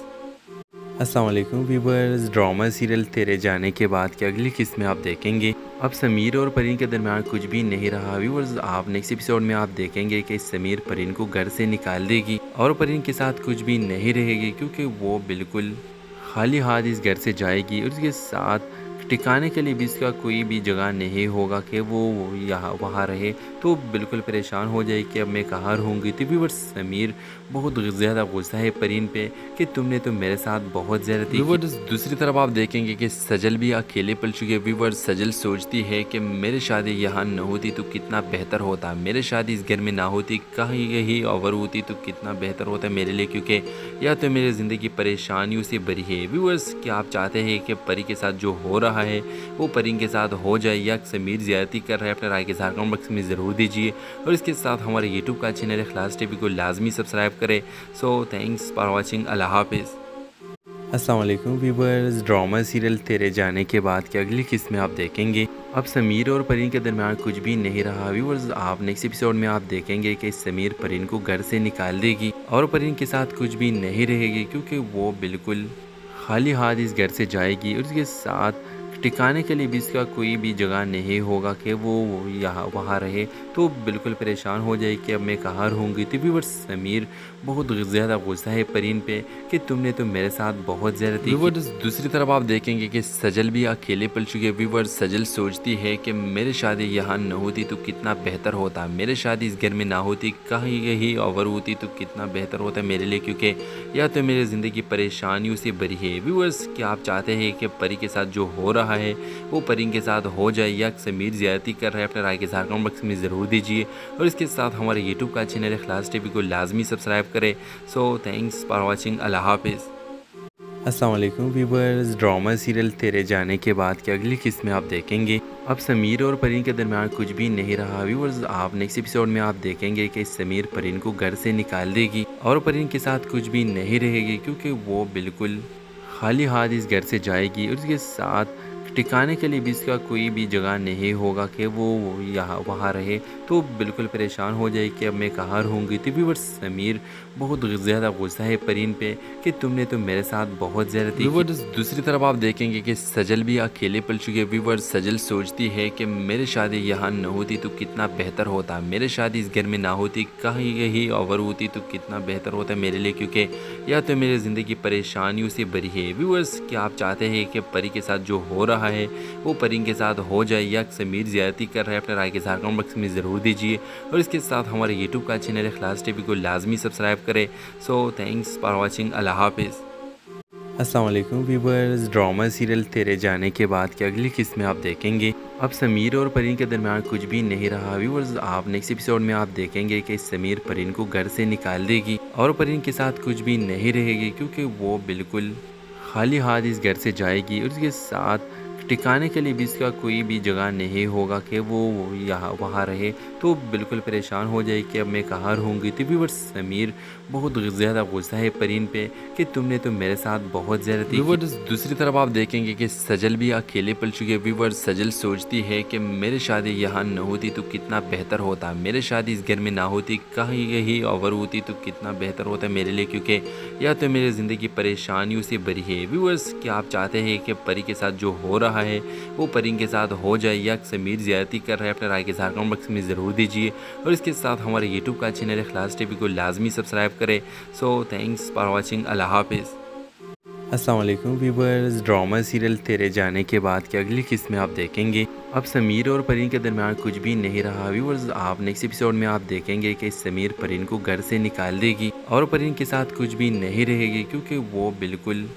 अस्सलाम वालेकुम व्यूअर्स, ड्रामा सीरियल तेरे जाने के बाद की अगली किस्त में आप देखेंगे अब समीर और परीन के दरमियान कुछ भी नहीं रहा। व्यूअर्स आप नेक्स्ट एपिसोड में आप देखेंगे कि समीर परीन को घर से निकाल देगी और परीन के साथ कुछ भी नहीं रहेगी, क्योंकि वो बिल्कुल खाली हाथ इस घर से जाएगी और उसके साथ टिकाने के लिए भी इसका कोई भी जगह नहीं होगा कि वो यहाँ वहाँ रहे, तो बिल्कुल परेशान हो जाए कि अब मैं कहाँ रहूँगी। तो व्यूअर्स समीर बहुत ज़्यादा गुस्सा है परीन पे कि तुमने तो मेरे साथ बहुत ज़्यादती की। व्यूअर्स दूसरी तरफ आप देखेंगे कि सजल भी अकेले पल चुके हैं। व्यूअर्स सजल सोचती है कि मेरी शादी यहाँ न होती तो कितना बेहतर होता, मेरी शादी इस घर में ना होती, कहीं कहीं और होती तो कितना बेहतर होता मेरे लिए, क्योंकि या तो मेरी ज़िंदगी परेशानियों से भरी है। व्यूअर्स क्या आप चाहते हैं कि परी के साथ जो हो रहा है वो परी के साथ हो जाए, या समीर ज़्यादती कर रहा है? अपने राय के साथ कमेंट बॉक्स में ज़रूर दीजिए और इसके साथ हमारे यूट्यूब का चैनल इखलास टीवी को लाजमी सब्सक्राइब करें। सो थैंक्स फॉर वॉचिंग, अल्लाह हाफिज़। अस्सलाम वालेकुम व्यूअर्स, ड्रामा सीरियल तेरे जाने के बाद की अगली किस्त में आप देखेंगे अब समीर और परीन के दरमियान कुछ भी नहीं रहा। व्यूअर्स आप नेक्स्ट एपिसोड में आप देखेंगे कि समीर परीन को घर से निकाल देगी और परीन के साथ कुछ भी नहीं रहेगी, क्योंकि वो बिल्कुल खाली हाथ इस घर से जाएगी और उसके साथ टिकाने के लिए भी इसका कोई भी जगह नहीं होगा कि वो यहाँ वहाँ रहे, तो बिल्कुल परेशान हो जाए कि अब मैं कहाँ रहूँगी। तो व्यूअर्स समीर बहुत ज़्यादा गुस्सा है परीन पे कि तुमने तो मेरे साथ बहुत ज़्यादती की। व्यूअर्स दूसरी तरफ आप देखेंगे कि सजल भी अकेले पल चुके हैं। व्यूअर्स सजल सोचती है कि मेरी शादी यहाँ न होती तो कितना बेहतर होता, मेरी शादी इस घर में ना होती, कहीं कहीं और होती तो कितना बेहतर होता मेरे लिए, क्योंकि या तो मेरी ज़िंदगी परेशानियों से भरी है। व्यूअर्स क्या आप चाहते हैं कि परी के साथ जो हो रहा है वो परी के साथ हो जाए, या समीर ज़्यादती कर रहा है? अपने राय के साथ कमेंट बॉक्स में ज़रूर दीजिए और इसके साथ हमारे यूट्यूब का चैनल इखलास टीवी को लाजमी सब्सक्राइब करें। सो थैंक्स फॉर वॉचिंग, अल्लाह हाफिज़। अस्सलाम वालेकुम व्यूअर्स, ड्रामा सीरियल तेरे जाने के बाद की अगली किस्त में आप देखेंगे अब समीर और परीन के दरमियान कुछ भी नहीं रहा। व्यूअर्स आप नेक्स्ट एपिसोड में आप देखेंगे कि समीर परीन को घर से निकाल देगी और परीन के साथ कुछ भी नहीं रहेगी, क्योंकि वो बिल्कुल खाली हाथ इस घर से जाएगी और उसके साथ टिकाने के लिए भी इसका कोई भी जगह नहीं होगा कि वो यहाँ वहाँ रहे। तो बिल्कुल परेशान हो जाए कि अब मैं कहाँ रहूँगी। तो व्यूअर्स समीर बहुत ज़्यादा गुस्सा है परीन पे कि तुमने तो मेरे साथ बहुत ज़्यादती की। व्यूअर्स दूसरी तरफ आप देखेंगे कि सजल भी अकेले पल चुके। व्यूअर्स सजल सोचती है कि मेरी शादी यहाँ न होती तो कितना बेहतर होता, मेरी शादी इस घर में ना होती, कहीं यही ओवर होती तो कितना बेहतर होता मेरे लिए, क्योंकि या तो मेरी ज़िंदगी परेशानियों से भरी है। व्यूअर्स क्या आप चाहते हैं कि परी के साथ जो हो रहा है वो परी के साथ हो जाए या समीर ज़्यादती कर रहा है? अपने राय के इज़हार कमेंट बॉक्स में ज़रूर दीजिए और इसके साथ हमारे यूट्यूब का चैनल इखलास टीवी को लाजमी सब्सक्राइब करें। So thanks for watching. अल्लाह हाफिज़। अस्सलाम वालेकुम व्यूअर्स, ड्रामा सीरियल तेरे जाने के बाद की अगली किस्त में आप देखेंगे अब समीर और परीन के दरमियान कुछ भी नहीं रहा। व्यूअर्स आप नेक्स्ट एपिसोड में आप देखेंगे कि समीर परीन को घर से निकाल देगी और परीन के साथ कुछ भी नहीं रहेगी, क्योंकि वो बिल्कुल खाली हाथ इस घर से जाएगी और उसके साथ टिकाने के लिए भी इसका कोई भी जगह नहीं होगा कि वो यहाँ वहाँ रहे। तो बिल्कुल परेशान हो जाए कि अब मैं कहाँ रहूँगी। तो व्यूअर्स समीर बहुत ज़्यादा गुस्सा है परीन पे कि तुमने तो मेरे साथ बहुत ज़्यादती की। व्यूअर्स दूसरी तरफ आप देखेंगे कि सजल भी अकेले पल चुके। व्यूअर्स सजल सोचती है कि मेरी शादी यहाँ न होती तो कितना बेहतर होता, मेरी शादी इस घर में ना होती, कहीं यही ओवर होती तो कितना बेहतर होता मेरे लिए, क्योंकि या तो मेरी ज़िंदगी परेशानियों से भरी है। व्यूअर्स क्या आप चाहते हैं कि परी के साथ जो हो रहा है वो परी के साथ हो जाए या समीर ज़्यादती कर रहा है? अपने राय के इज़हार कमेंट बॉक्स में ज़रूर दीजिए और इसके साथ हमारे यूट्यूब का चैनल इखलास टीवी को लाजमी सब्सक्राइब करें। So thanks for watching. अल्लाह हाफिज़। अस्सलाम वालेकुम व्यूअर्स, ड्रामा सीरियल तेरे जाने के बाद की अगली किस्त में आप देखेंगे अब समीर और परीन के दरमियान कुछ भी नहीं रहा। व्यूअर्स आप नेक्स्ट एपिसोड में आप देखेंगे कि समीर परीन को घर से निकाल देगी और परीन के साथ कुछ भी नहीं रहेगी, क्योंकि वो बिल्कुल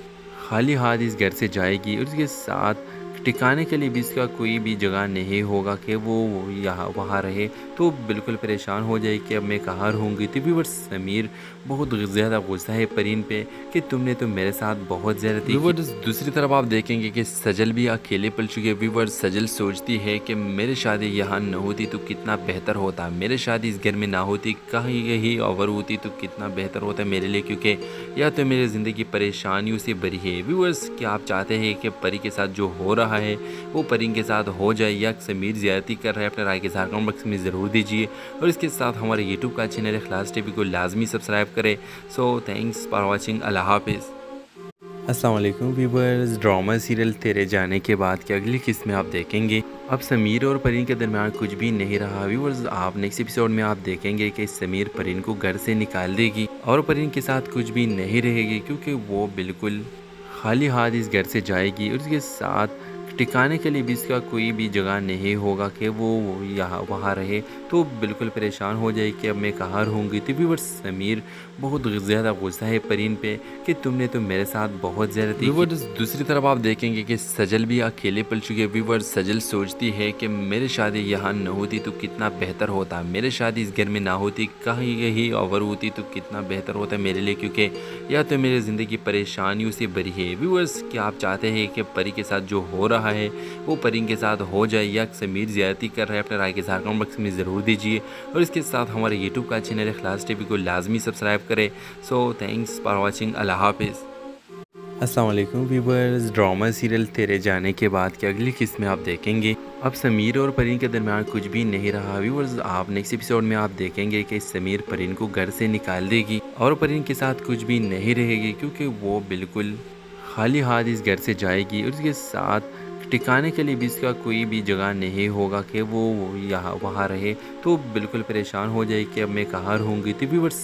खाली हाथ इस घर से जाएगी और उसके साथ टिकाने के लिए भी इसका कोई भी जगह नहीं होगा कि वो यहाँ वहाँ रहे। तो बिल्कुल परेशान हो जाए कि अब मैं कहाँ रहूँगी। तो व्यूअर्स समीर बहुत ज़्यादा गुस्सा है परीन पे कि तुमने तो मेरे साथ बहुत ज़्यादती की। व्यूअर्स दूसरी तरफ आप देखेंगे कि सजल भी अकेले पल चुके। व्यूअर्स सजल सोचती है कि मेरी शादी यहाँ न होती तो कितना बेहतर होता, मेरी शादी इस घर में ना होती, कहीं यही ओवर होती तो कितना बेहतर होता मेरे लिए, क्योंकि या तो मेरी ज़िंदगी परेशानियों से भरी है। व्यूअर्स क्या आप चाहते हैं कि परी के साथ जो हो रहा है वो परी के साथ हो जाए या समीर ज़्यादती कर रहा है? अपने राय के इज़हार कमेंट बॉक्स में ज़रूर दीजिए और इसके साथ हमारे यूट्यूब का चैनल इखलास टीवी को लाजमी सब्सक्राइब करें। So thanks for watching. अल्लाह हाफिज़। अस्सलाम वालेकुम व्यूअर्स, ड्रामा सीरियल तेरे जाने के बाद की अगली किस्त में आप देखेंगे अब समीर और परीन के दरमियान कुछ भी नहीं रहा। व्यूअर्स आप नेक्स्ट एपिसोड में आप देखेंगे कि समीर परीन को घर से निकाल देगी और परीन के साथ कुछ भी नहीं रहेगी, क्योंकि वो बिल्कुल खाली हाथ इस घर से जाएगी और उसके साथ टिकाने के लिए भी इसका कोई भी जगह नहीं होगा कि वो यहाँ वहाँ रहे। तो बिल्कुल परेशान हो जाए कि अब मैं कहाँ रहूँगी। तो व्यूअर्स समीर बहुत ज़्यादा गुस्सा है परीन पे कि तुमने तो मेरे साथ बहुत ज़्यादती की। व्यूअर्स दूसरी तरफ आप देखेंगे कि सजल भी अकेले पल चुके। व्यूअर्स सजल सोचती है कि मेरी शादी यहाँ न होती तो कितना बेहतर होता, मेरी शादी इस घर में ना होती, कहीं यही ओवर होती तो कितना बेहतर होता मेरे लिए, क्योंकि या तो मेरी ज़िंदगी परेशानियों से भरी है। व्यूअर्स क्या आप चाहते हैं कि परी के साथ जो हो रहा है वो परी के साथ हो जाए या समीर ज़्यादती कर रहा है? अपने राय के इज़हार कमेंट बॉक्स में ज़रूर दीजिए और इसके साथ हमारे यूट्यूब का चैनल इखलास टीवी को लाजमी सब्सक्राइब करें। So thanks for watching. अल्लाह हाफिज़। अस्सलाम वालेकुम व्यूअर्स, ड्रामा सीरियल तेरे जाने के बाद की अगली किस्त में आप देखेंगे अब समीर और परीन के दरमियान कुछ भी नहीं रहा। व्यूअर्स आप नेक्स्ट एपिसोड में आप देखेंगे कि समीर परीन को घर से निकाल देगी और परीन के साथ कुछ भी नहीं रहेगी, क्योंकि वो बिल्कुल खाली हाथ इस घर से जाएगी और उसके साथ टिकाने के लिए भी इसका कोई भी जगह नहीं होगा कि वो यहाँ वहाँ रहे। तो बिल्कुल परेशान हो जाए कि अब मैं कहाँ रहूँगी। तो व्यूअर्स